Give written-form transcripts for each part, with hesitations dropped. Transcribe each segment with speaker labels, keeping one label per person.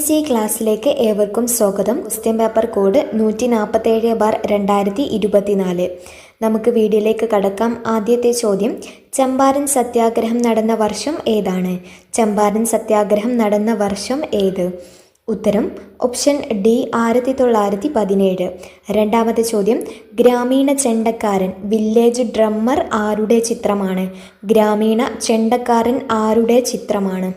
Speaker 1: CBSE ക്ലാസ്സിലേക്ക് ഏവർക്കും സ്വാഗതം. Question paper code 147/2024. നമുക്ക് വീഡിയോയിലേക്ക് കടക്കാം. ആദ്യത്തെ ചോദ്യം, ചമ്പാരൻ സത്യാഗ്രഹം നടന്ന വർഷം ഏതാണ്? ചമ്പാരൻ സത്യാഗ്രഹം നടന്ന വർഷം ഏത്? ഉത്തരം ഓപ്ഷൻ ഡി 1917. രണ്ടാമത്തെ ചോദ്യം, ഗ്രാമീണ ചെണ്ടക്കാരൻ വില്ലേജ് ഡ്രമ്മർ ആരുടെ ചിത്രമാണ്? ഗ്രാമീണ ചെണ്ടക്കാരൻ ആരുടെ ചിത്രമാണ്?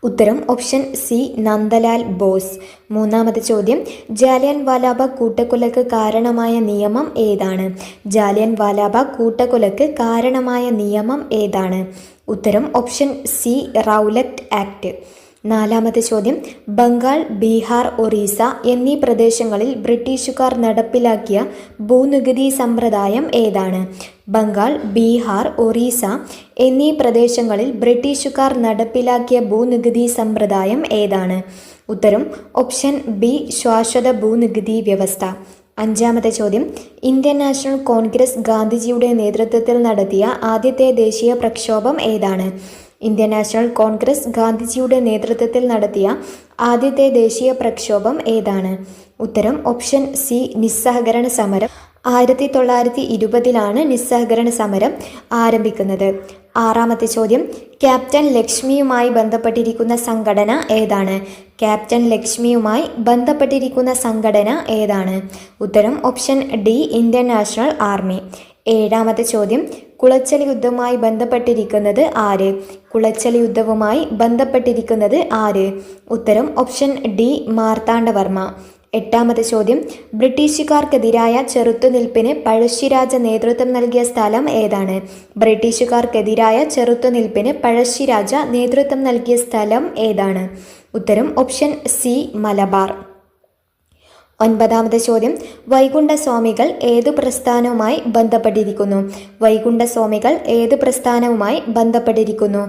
Speaker 1: ഉത്തരം ഓപ്ഷൻ സി നന്ദലാൽ ബോസ്. മൂന്നാമത്തെ ചോദ്യം, ജാലിയൻ വാലാബാഗ് കൂട്ടക്കൊലക്ക് കാരണമായ നിയമം ഏതാണ്? ജാലിയൻ വാലാബാഗ് കൂട്ടക്കൊലക്ക് കാരണമായ നിയമം ഏതാണ്? ഉത്തരം ഓപ്ഷൻ സി റൗലറ്റ് ആക്ട്. നാലാമത്തെ ചോദ്യം, ബംഗാൾ, ബീഹാർ, ഒറീസ എന്നീ പ്രദേശങ്ങളിൽ ബ്രിട്ടീഷുകാർ നടപ്പിലാക്കിയ ഭൂനികുതി സമ്പ്രദായം ഏതാണ്? ബംഗാൾ, ബീഹാർ, ഒറീസ എന്നീ പ്രദേശങ്ങളിൽ ബ്രിട്ടീഷുകാർ നടപ്പിലാക്കിയ ഭൂനികുതി സമ്പ്രദായം ഏതാണ്? ഉത്തരം ഓപ്ഷൻ ബി ശാശ്വത ഭൂനികുതി വ്യവസ്ഥ. അഞ്ചാമത്തെ ചോദ്യം, ഇന്ത്യൻ നാഷണൽ കോൺഗ്രസ് ഗാന്ധിജിയുടെ നേതൃത്വത്തിൽ നടത്തിയ ആദ്യത്തെ ദേശീയ പ്രക്ഷോഭം ഏതാണ്? ഇന്ത്യൻ നാഷണൽ കോൺഗ്രസ് ഗാന്ധിജിയുടെ നേതൃത്വത്തിൽ നടത്തിയ ആദ്യത്തെ ദേശീയ പ്രക്ഷോഭം ഏതാണ്? ഉത്തരം ഓപ്ഷൻ സി നിസ്സഹകരണ സമരം. 1920 നിസ്സഹകരണ സമരം ആരംഭിക്കുന്നത്. ആറാമത്തെ ചോദ്യം, ക്യാപ്റ്റൻ ലക്ഷ്മിയുമായി ബന്ധപ്പെട്ടിരിക്കുന്ന സംഘടന ഏതാണ്? ക്യാപ്റ്റൻ ലക്ഷ്മിയുമായി ബന്ധപ്പെട്ടിരിക്കുന്ന സംഘടന ഏതാണ്? ഉത്തരം option D Indian national army. ഏഴാമത്തെ ചോദ്യം, കുളച്ചൽ യുദ്ധവുമായി ബന്ധപ്പെട്ടിരിക്കുന്നത് ആര്? കുളച്ചൽ യുദ്ധവുമായി ബന്ധപ്പെട്ടിരിക്കുന്നത് ആര്? ഉത്തരം ഓപ്ഷൻ ഡി മാർത്താണ്ഡവർമ്മ. എട്ടാമത്തെ ചോദ്യം, ബ്രിട്ടീഷുകാർക്കെതിരായ ചെറുത്തുനിൽപ്പിന് പഴശ്ശിരാജ നേതൃത്വം നൽകിയ സ്ഥലം ഏതാണ്? ബ്രിട്ടീഷുകാർക്കെതിരായ ചെറുത്തുനിൽപ്പിന് പഴശ്ശിരാജ നേതൃത്വം നൽകിയ സ്ഥലം ഏതാണ്? ഉത്തരം ഓപ്ഷൻ സി മലബാർ. ഒൻപതാമത്തെ ചോദ്യം, വൈകുണ്ഠസ്വാമികൾ ഏതു പ്രസ്ഥാനവുമായി ബന്ധപ്പെട്ടിരിക്കുന്നു? വൈകുണ്ഠസ്വാമികൾ ഏതു പ്രസ്ഥാനവുമായി ബന്ധപ്പെട്ടിരിക്കുന്നു?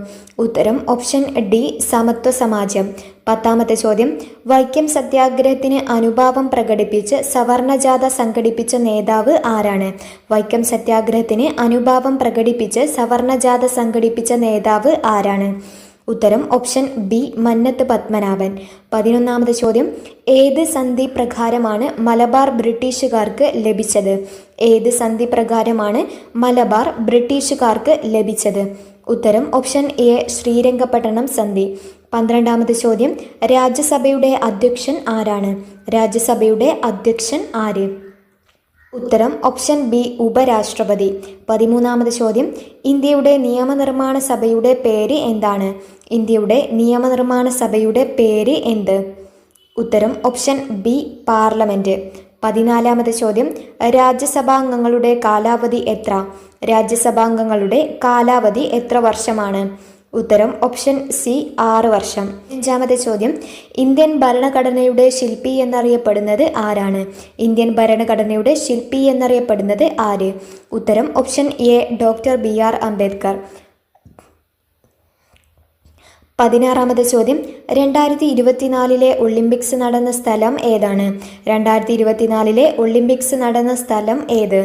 Speaker 1: ഉത്തരം ഓപ്ഷൻ ഡി സമത്വ സമാജം. പത്താമത്തെ ചോദ്യം, വൈക്കം സത്യാഗ്രഹത്തിന് അനുഭാവം പ്രകടിപ്പിച്ച് സവർണജാഥ സംഘടിപ്പിച്ച നേതാവ് ആരാണ്? വൈക്കം സത്യാഗ്രഹത്തിന് അനുഭാവം പ്രകടിപ്പിച്ച് സവർണജാഥ സംഘടിപ്പിച്ച നേതാവ് ആരാണ്? ഉത്തരം ഓപ്ഷൻ ബി മന്നത്ത് പത്മനാഭൻ. 11ാമത്തെ ചോദ്യം, ഏത് സന്ധി പ്രകാരമാണ് മലബാർ ബ്രിട്ടീഷുകാർക്ക് ലഭിച്ചത്? ഏത് സന്ധി പ്രകാരമാണ് മലബാർ ബ്രിട്ടീഷുകാർക്ക് ലഭിച്ചത്? ഉത്തരം ഓപ്ഷൻ എ ശ്രീരംഗപട്ടണം സന്ധി. 12ാമത്തെ ചോദ്യം, രാജ്യസഭയുടെ അധ്യക്ഷൻ ആരാണ്? രാജ്യസഭയുടെ അധ്യക്ഷൻ ആര്? ഉത്തരം ഓപ്ഷൻ ബി ഉപരാഷ്ട്രപതി. 13ാമത്തെ ചോദ്യം, ഇന്ത്യയുടെ നിയമനിർമ്മാണ സഭയുടെ പേര് എന്താണ്? ഇന്ത്യയുടെ നിയമനിർമ്മാണ സഭയുടെ പേര് എന്ത്? ഉത്തരം ഓപ്ഷൻ ബി പാർലമെന്റ്. 14ാമത്തെ ചോദ്യം, രാജ്യസഭാംഗങ്ങളുടെ കാലാവധി എത്ര? രാജ്യസഭാംഗങ്ങളുടെ കാലാവധി എത്ര വർഷമാണ്? ഉത്തരം ഓപ്ഷൻ സി 6 വർഷം. 5ാമത്തെ ചോദ്യം, ഇന്ത്യൻ ഭരണഘടനയുടെ ശില്പി എന്നറിയപ്പെടുന്നത് ആരാണ്? ഇന്ത്യൻ ഭരണഘടനയുടെ ശില്പി എന്നറിയപ്പെടുന്നത് ആര്? ഉത്തരം option A doctor BR Ambedkar. 16ാമത്തെ ചോദ്യം, 2024 ഒളിമ്പിക്സ് നടന്ന സ്ഥലം ഏതാണ്? 2024 ഒളിമ്പിക്സ് നടന്ന സ്ഥലം ഏത്?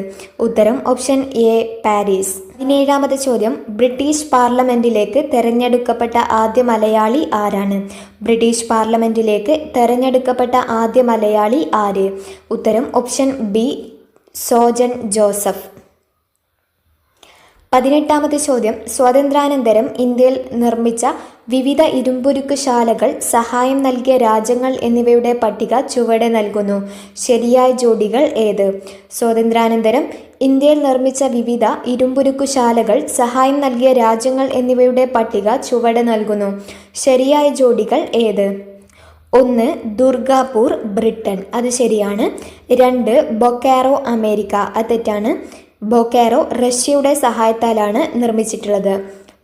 Speaker 1: ഉത്തരം ഓപ്ഷൻ എ പാരീസ്. 17ാമത്തെ ചോദ്യം, ബ്രിട്ടീഷ് പാർലമെന്റിലേക്ക് തെരഞ്ഞെടുക്കപ്പെട്ട ആദ്യ മലയാളി ആരാണ്? ബ്രിട്ടീഷ് പാർലമെന്റിലേക്ക് തെരഞ്ഞെടുക്കപ്പെട്ട ആദ്യ മലയാളി ആര്? ഉത്തരം ഓപ്ഷൻ ബി സോജൻ ജോസഫ്. 18ാമത്തെ ചോദ്യം, സ്വാതന്ത്ര്യാനന്തരം ഇന്ത്യയിൽ നിർമ്മിച്ച വിവിധ ഇരുമ്പുരുക്ക് ശാലകൾ സഹായം നൽകിയ രാജ്യങ്ങൾ എന്നിവയുടെ പട്ടിക ചുവടെ നൽകുന്നു. ശരിയായ ജോഡികൾ ഏത്? സ്വാതന്ത്ര്യാനന്തരം ഇന്ത്യയിൽ നിർമ്മിച്ച വിവിധ ഇരുമ്പുരുക്കു ശാലകൾ സഹായം നൽകിയ രാജ്യങ്ങൾ എന്നിവയുടെ പട്ടിക ചുവടെ നൽകുന്നു. ശരിയായ ജോഡികൾ ഏത്? 1 ദുർഗാപൂർ ബ്രിട്ടൻ, അത് ശരിയാണ്. 2 ബൊക്കാറോ അമേരിക്ക, അത് തെറ്റാണ്. ബൊക്കാറോ റഷ്യയുടെ സഹായത്താലാണ് നിർമ്മിച്ചിട്ടുള്ളത്.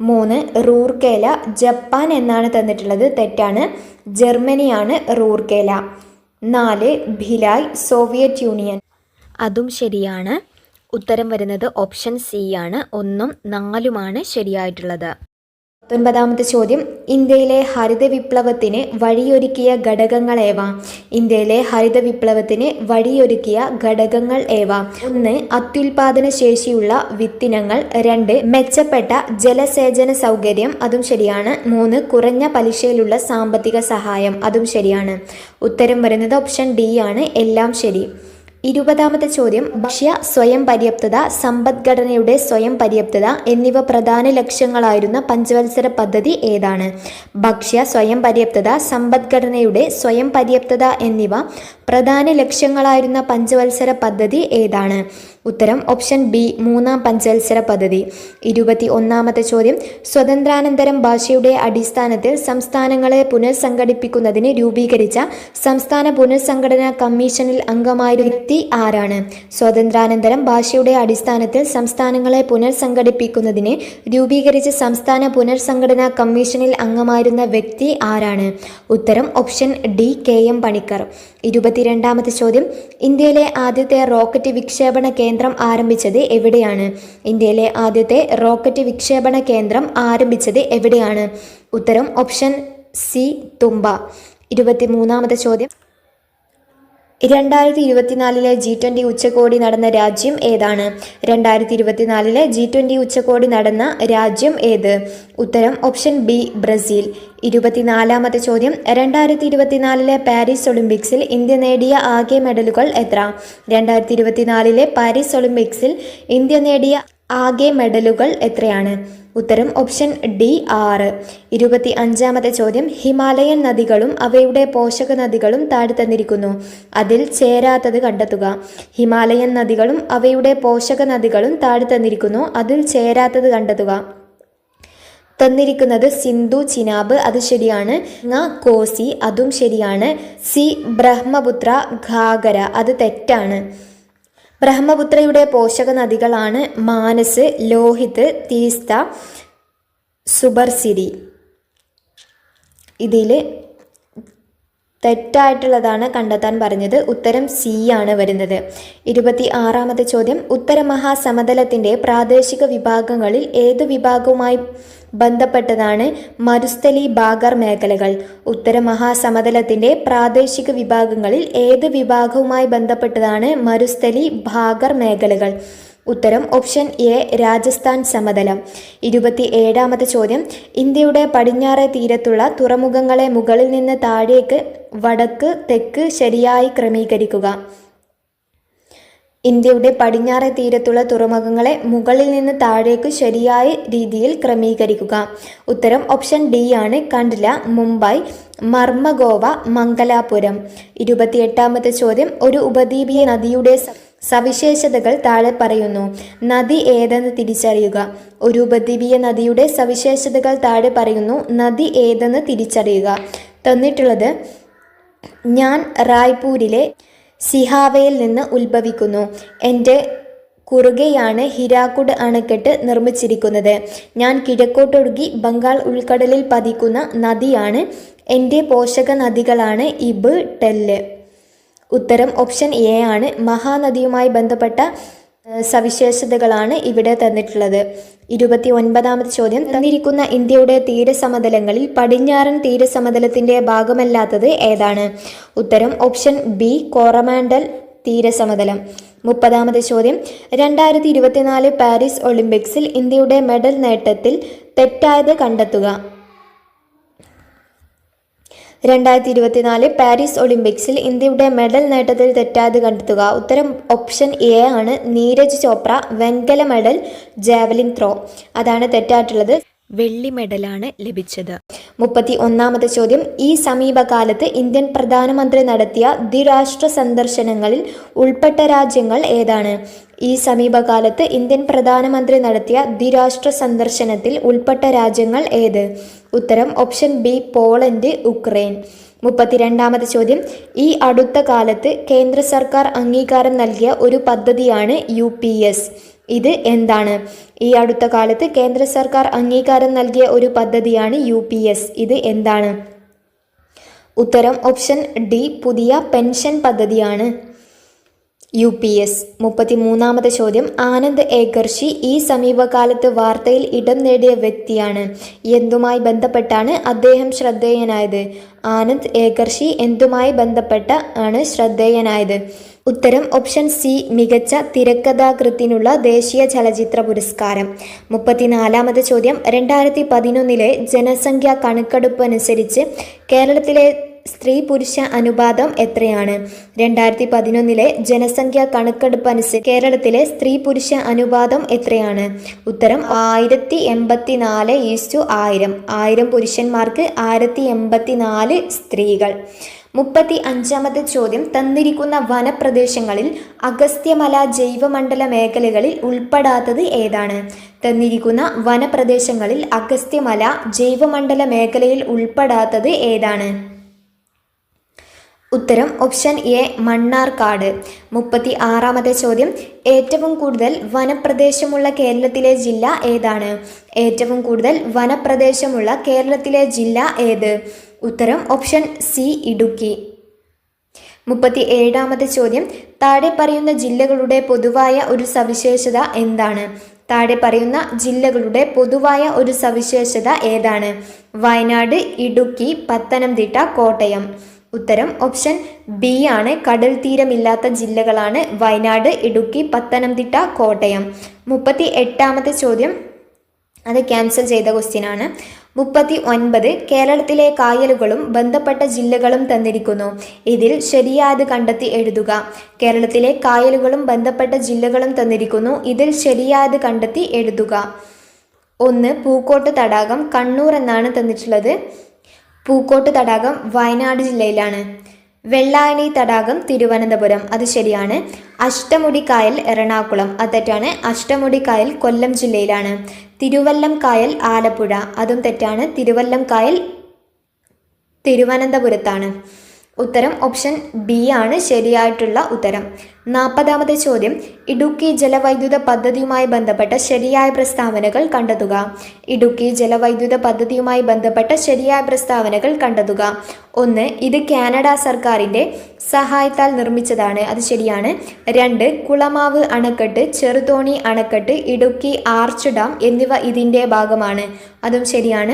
Speaker 1: 3 റൂർക്കേല ജപ്പാൻ എന്നാണ് തന്നിട്ടുള്ളത്, തെറ്റാണ്. ജർമ്മനിയാണ് റൂർക്കേല. 4 ഭിലായ് സോവിയറ്റ് യൂണിയൻ, അതും ശരിയാണ്. ഉത്തരം വരുന്നത് ഓപ്ഷൻ സി ആണ്. 1ഉം 4ഉമാണ് ശരിയായിട്ടുള്ളത്. 19ാമത്തെ ചോദ്യം, ഇന്ത്യയിലെ ഹരിത വിപ്ലവത്തിന് വഴിയൊരുക്കിയ ഘടകങ്ങൾ ഏവ? ഇന്ത്യയിലെ ഹരിത വിപ്ലവത്തിന് വഴിയൊരുക്കിയ ഘടകങ്ങൾ ഏവ? 1. അത്യുൽപാദന ശേഷിയുള്ള വിത്തിനങ്ങൾ. 2. മെച്ചപ്പെട്ട ജലസേചന സൗകര്യം. അതും ശരിയാണ്. 3. കുറഞ്ഞ പലിശയിലുള്ള സാമ്പത്തിക സഹായം. അതും ശരിയാണ്. ഉത്തരം വരുന്നത് ഓപ്ഷൻ ഡി ആണ്. എല്ലാം ശരി. 20ാമത്തെ ചോദ്യം, ഭക്ഷ്യ സ്വയം പര്യാപ്തത, സമ്പദ്ഘടനയുടെ സ്വയം പര്യാപ്തത എന്നിവ പ്രധാന ലക്ഷ്യങ്ങളായിരുന്ന പഞ്ചവത്സര പദ്ധതി ഏതാണ്? ഭക്ഷ്യ സ്വയം പര്യാപ്തത, സമ്പദ്ഘടനയുടെ സ്വയം പര്യാപ്തത എന്നിവ പ്രധാന ലക്ഷ്യങ്ങളായിരുന്ന പഞ്ചവത്സര പദ്ധതി ഏതാണ്? ഉത്തരം ഓപ്ഷൻ ബി, 3-ാം പഞ്ചവത്സര പദ്ധതി. 21ാമത്തെ ചോദ്യം, സ്വതന്ത്രാനന്തരം ഭാഷയുടെ അടിസ്ഥാനത്തിൽ സംസ്ഥാനങ്ങളെ പുനഃസംഘടിപ്പിക്കുന്നതിന് രൂപീകരിച്ച സംസ്ഥാന പുനഃസംഘടനാ കമ്മീഷനിൽ അംഗമായിരുന്ന വ്യക്തി ആരാണ്? സ്വതന്ത്രാനന്തരം ഭാഷയുടെ അടിസ്ഥാനത്തിൽ സംസ്ഥാനങ്ങളെ പുനഃസംഘടിപ്പിക്കുന്നതിന് രൂപീകരിച്ച സംസ്ഥാന പുനഃസംഘടനാ കമ്മീഷനിൽ അംഗമായിരുന്ന വ്യക്തി ആരാണ്? ഉത്തരം ഓപ്ഷൻ ഡി, KM പണിക്കർ. 22ാമത്തെ ചോദ്യം, ഇന്ത്യയിലെ ആദ്യത്തെ റോക്കറ്റ് വിക്ഷേപണ കേന്ദ്രം ആരംഭിച്ചത് എവിടെയാണ്? ഇന്ത്യയിലെ ആദ്യത്തെ റോക്കറ്റ് വിക്ഷേപണ കേന്ദ്രം ആരംഭിച്ചത് എവിടെയാണ്? ഉത്തരം ഓപ്ഷൻ സി, തുമ്പ. 23ാമത്തെ ചോദ്യം, 2024 G20 ഉച്ചകോടി നടന്ന രാജ്യം ഏതാണ്? 2024 G20 ഉച്ചകോടി നടന്ന രാജ്യം ഏത്? ഉത്തരം ഓപ്ഷൻ ബി, ബ്രസീൽ. 24ാമത്തെ ചോദ്യം, 2024 പാരീസ് ഒളിമ്പിക്സിൽ ഇന്ത്യ നേടിയ ആകെ മെഡലുകൾ എത്ര? 2024 പാരീസ് ഒളിമ്പിക്സിൽ ഇന്ത്യ നേടിയ ആകെ മെഡലുകൾ എത്രയാണ്? ഉത്തരം ഓപ്ഷൻ ഡി, 6. 25ാമത്തെ ചോദ്യം, ഹിമാലയൻ നദികളും അവയുടെ പോഷക നദികളും താഴെ തന്നിരിക്കുന്നു. അതിൽ ചേരാത്തത് കണ്ടെത്തുക. ഹിമാലയൻ നദികളും അവയുടെ പോഷക നദികളും താഴെ തന്നിരിക്കുന്നു. അതിൽ ചേരാത്തത് കണ്ടെത്തുക. തന്നിരിക്കുന്നത് സിന്ധു, ചിനാബ്. അത് ശരിയാണ്. കോസി. അതും ശരിയാണ്. സി, ബ്രഹ്മപുത്ര, ഘാഗര. അത് തെറ്റാണ്. ബ്രഹ്മപുത്രയുടെ പോഷക നദികളാണ് മാനസ്, ലോഹിത്, തീസ്ത, സുബർസിരി. ഇതിൽ തെറ്റായിട്ടുള്ളതാണ് കണ്ടെത്താൻ പറഞ്ഞത്. ഉത്തരം സി ആണ് വരുന്നത്. 26ാമത്തെ ചോദ്യം, ഉത്തര മഹാസമതലത്തിൻ്റെ പ്രാദേശിക വിഭാഗങ്ങളിൽ ഏത് വിഭാഗവുമായി ബന്ധപ്പെട്ടതാണ് മരുസ്ഥലി ബാഗർ മേഖലകൾ? ഉത്തര മഹാസമതലത്തിൻ്റെ പ്രാദേശിക വിഭാഗങ്ങളിൽ ഏത് വിഭാഗവുമായി ബന്ധപ്പെട്ടതാണ് മരുസ്ഥലി ബാഗർ മേഖലകൾ? ഉത്തരം ഓപ്ഷൻ എ, രാജസ്ഥാൻ സമതലം. 27ാമത്തെ ചോദ്യം, ഇന്ത്യയുടെ പടിഞ്ഞാറേ തീരത്തുള്ള തുറമുഖങ്ങളെ മുകളിൽ നിന്ന് താഴേക്ക്, വടക്ക്, തെക്ക് ശരിയായി ക്രമീകരിക്കുക. ഇന്ത്യയുടെ പടിഞ്ഞാറേ തീരത്തുള്ള തുറമുഖങ്ങളെ മുകളിൽ നിന്ന് താഴേക്ക് ശരിയായ രീതിയിൽ ക്രമീകരിക്കുക. ഉത്തരം ഓപ്ഷൻ ഡി ആണ്. കണ്ട്ല, മുംബൈ, മർമഗോവ, മംഗലാപുരം. 28ാമത്തെ ചോദ്യം, ഒരു ഉപദ്വീപീയ നദിയുടെ സവിശേഷതകൾ താഴെ പറയുന്നു. നദി ഏതെന്ന് തിരിച്ചറിയുക. ഒരു ഉപദ്വീപീയ നദിയുടെ സവിശേഷതകൾ താഴെ പറയുന്നു. നദി ഏതെന്ന് തിരിച്ചറിയുക. തന്നിട്ടുള്ളത്, ഞാൻ റായ്പൂരിലെ സിഹാവയിൽ നിന്ന് ഉത്ഭവിക്കുന്നു. എൻ്റെ കുറുകെയാണ് ഹിരാക്കുഡ് അണക്കെട്ട് നിർമ്മിച്ചിരിക്കുന്നത്. ഞാൻ കിഴക്കോട്ടൊഴുകി ബംഗാൾ ഉൾക്കടലിൽ പതിക്കുന്ന നദിയാണ്. എൻ്റെ പോഷക നദികളാണ് ഇബ്, ടെല്ല്. ഉത്തരം ഓപ്ഷൻ എ ആണ്. മഹാനദിയുമായി ബന്ധപ്പെട്ട സവിശേഷതകളാണ് ഇവിടെ തന്നിട്ടുള്ളത്. 29ാമത്തെ ചോദ്യം, തന്നിരിക്കുന്ന ഇന്ത്യയുടെ തീരസമതലങ്ങളിൽ പടിഞ്ഞാറൻ തീരസമതലത്തിൻ്റെ ഭാഗമല്ലാത്തത് ഏതാണ്? ഉത്തരം ഓപ്ഷൻ ബി, കോറമാൻഡൽ തീരസമതലം. 30ാമത്തെ ചോദ്യം, 2024 പാരീസ് ഒളിമ്പിക്സിൽ ഇന്ത്യയുടെ മെഡൽ നേട്ടത്തിൽ തെറ്റായത് കണ്ടെത്തുക. 2024 പാരീസ് ഒളിമ്പിക്സിൽ ഇന്ത്യയുടെ മെഡൽ നേട്ടത്തിൽ തെറ്റായത് കണ്ടെത്തുക. ഉത്തരം ഓപ്ഷൻ എ ആണ്. നീരജ് ചോപ്ര വെങ്കല മെഡൽ ജാവലിൻ ത്രോ. അതാണ് തെറ്റായിട്ടുള്ളത്. വെള്ളി മെഡലാണ് ലഭിച്ചത്. 31ാമത്തെ ചോദ്യം, ഈ സമീപകാലത്ത് ഇന്ത്യൻ പ്രധാനമന്ത്രി നടത്തിയ ദ്വിരാഷ്ട്ര സന്ദർശനങ്ങളിൽ ഉൾപ്പെട്ട രാജ്യങ്ങൾ ഏതാണ്? ഈ സമീപകാലത്ത് ഇന്ത്യൻ പ്രധാനമന്ത്രി നടത്തിയ ദ്വിരാഷ്ട്ര സന്ദർശനത്തിൽ ഉൾപ്പെട്ട രാജ്യങ്ങൾ ഏത്? ഉത്തരം ഓപ്ഷൻ ബി, പോളണ്ട്, ഉക്രൈൻ. 32ാമത്തെ ചോദ്യം, ഈ അടുത്ത കാലത്ത് കേന്ദ്ര സർക്കാർ അംഗീകാരം നൽകിയ ഒരു പദ്ധതിയാണ് UPS. ഇത് എന്താണ്? ഈ അടുത്ത കാലത്ത് കേന്ദ്ര സർക്കാർ അംഗീകാരം നൽകിയ ഒരു പദ്ധതിയാണ് UPS. ഇത് എന്താണ്? ഉത്തരം ഓപ്ഷൻ ഡി, പുതിയ പെൻഷൻ പദ്ധതിയാണ്. UPS 33-ാമത്തെ ചോദ്യം. ആനന്ദ് ഏകർഷി ഈ സമീപകാലത്ത് വാർത്തയിൽ ഇടം നേടിയ വ്യക്തിയാണ്. എന്തുമായി ബന്ധപ്പെട്ടാണ് അദ്ദേഹം ശ്രദ്ധേയനായത്? ആനന്ദ് ഏകർഷി എന്തുമായി ബന്ധപ്പെട്ട ആണ് ശ്രദ്ധേയനായത്? ഉത്തരം ഓപ്ഷൻ സി, മികച്ച തിരക്കഥാകൃത്തിനുള്ള ദേശീയ ചലച്ചിത്ര പുരസ്കാരം. 34-ാമത്തെ ചോദ്യം. 2011 ജനസംഖ്യാ കണക്കെടുപ്പ് അനുസരിച്ച് കേരളത്തിലെ സ്ത്രീ പുരുഷ അനുപാതം എത്രയാണ്? 2011 ജനസംഖ്യാ കണക്കെടുപ്പ് അനുസരിച്ച് കേരളത്തിലെ സ്ത്രീ പുരുഷ അനുപാതം എത്രയാണ്? ഉത്തരം 1084:1000. 1000 പുരുഷന്മാർക്ക് 1084 സ്ത്രീകൾ. 35-ാമത്തെ ചോദ്യം. തന്നിരിക്കുന്ന വനപ്രദേശങ്ങളിൽ അഗസ്ത്യമല ജൈവമണ്ഡല മേഖലകളിൽ ഉൾപ്പെടാത്തത് ഏതാണ്? തന്നിരിക്കുന്ന വനപ്രദേശങ്ങളിൽ അഗസ്ത്യമല ജൈവമണ്ഡല മേഖലയിൽ ഉൾപ്പെടാത്തത് ഏതാണ്? ഉത്തരം ഓപ്ഷൻ എ, മണ്ണാർക്കാട്. 36-ാമത്തെ ചോദ്യം. ഏറ്റവും കൂടുതൽ വനപ്രദേശമുള്ള കേരളത്തിലെ ജില്ല ഏതാണ്? ഏറ്റവും കൂടുതൽ വനപ്രദേശമുള്ള കേരളത്തിലെ ജില്ല ഏത്? ഉത്തരം ഓപ്ഷൻ സി, ഇടുക്കി. 37-ാമത്തെ ചോദ്യം. താഴെ പറയുന്ന ജില്ലകളുടെ പൊതുവായ ഒരു സവിശേഷത എന്താണ്? താഴെ പറയുന്ന ജില്ലകളുടെ പൊതുവായ ഒരു സവിശേഷത ഏതാണ്? വയനാട്, ഇടുക്കി, പത്തനംതിട്ട, കോട്ടയം. ഉത്തരം ഓപ്ഷൻ ബി ആണ്. കടൽ തീരമില്ലാത്ത ജില്ലകളാണ് വയനാട്, ഇടുക്കി, പത്തനംതിട്ട, കോട്ടയം. 38-ാമത്തെ ചോദ്യം. അത് ക്യാൻസൽ ചെയ്ത ക്വസ്റ്റ്യൻ ആണ്. 39. കേരളത്തിലെ കായലുകളും ബന്ധപ്പെട്ട ജില്ലകളും തന്നിരിക്കുന്നു. ഇതിൽ ശരിയായത് കണ്ടെത്തി എഴുതുക. കേരളത്തിലെ കായലുകളും ബന്ധപ്പെട്ട ജില്ലകളും തന്നിരിക്കുന്നു. ഇതിൽ ശരിയായത് കണ്ടെത്തി എഴുതുക. 1. പൂക്കോട്ട് തടാകം കണ്ണൂർ എന്നാണ് തന്നിട്ടുള്ളത്. പൂക്കോട്ട് തടാകം വയനാട് ജില്ലയിലാണ്. വെള്ളായണി തടാകം തിരുവനന്തപുരം, അത് ശരിയാണ്. അഷ്ടമുടി കായൽ എറണാകുളം, അത് തെറ്റാണ്. അഷ്ടമുടി കായൽ കൊല്ലം ജില്ലയിലാണ്. തിരുവല്ലം കായൽ ആലപ്പുഴ, അതും തെറ്റാണ്. തിരുവല്ലം കായൽ തിരുവനന്തപുരത്താണ്. ഉത്തരം ഓപ്ഷൻ ബി ആണ് ശരിയായിട്ടുള്ള ഉത്തരം. 40-ാമത്തെ ചോദ്യം. ഇടുക്കി ജലവൈദ്യുത പദ്ധതിയുമായി ബന്ധപ്പെട്ട ശരിയായ പ്രസ്താവനകൾ കണ്ടെത്തുക. ഇടുക്കി ജലവൈദ്യുത പദ്ധതിയുമായി ബന്ധപ്പെട്ട ശരിയായ പ്രസ്താവനകൾ കണ്ടെത്തുക. 1. ഇത് കാനഡ സർക്കാരിൻ്റെ സഹായത്താൽ നിർമ്മിച്ചതാണ്, അത് ശരിയാണ്. 2. കുളമാവ് അണക്കെട്ട്, ചെറുതോണി അണക്കെട്ട്, ഇടുക്കി ആർച്ച് ഡാം എന്നിവ ഇതിൻ്റെ ഭാഗമാണ്, അതും ശരിയാണ്.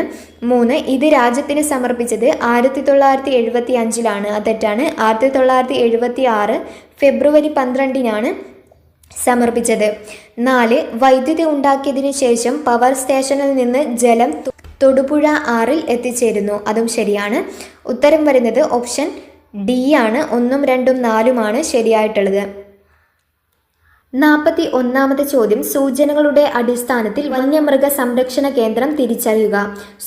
Speaker 1: 3. ഇത് രാജ്യത്തിന് സമർപ്പിച്ചത് 1975-ലാണ്, അത് തെറ്റാണ്. 1976 ഫെബ്രുവരി 12-നാണ് സമർപ്പിച്ചത്. 4. വൈദ്യുതി ഉണ്ടാക്കിയതിനു ശേഷം പവർ സ്റ്റേഷനിൽ നിന്ന് ജലം തൊടുപുഴ ആറിൽ എത്തിച്ചേരുന്നു, അതും ശരിയാണ്. ഉത്തരം വരുന്നത് ഓപ്ഷൻ ഡി ആണ്. 1, 2, 4 ശരിയായിട്ടുള്ളത്. 41-ാമത്തെ ചോദ്യം. സൂചനകളുടെ അടിസ്ഥാനത്തിൽ വന്യമൃഗ സംരക്ഷണ കേന്ദ്രം തിരിച്ചറിയുക.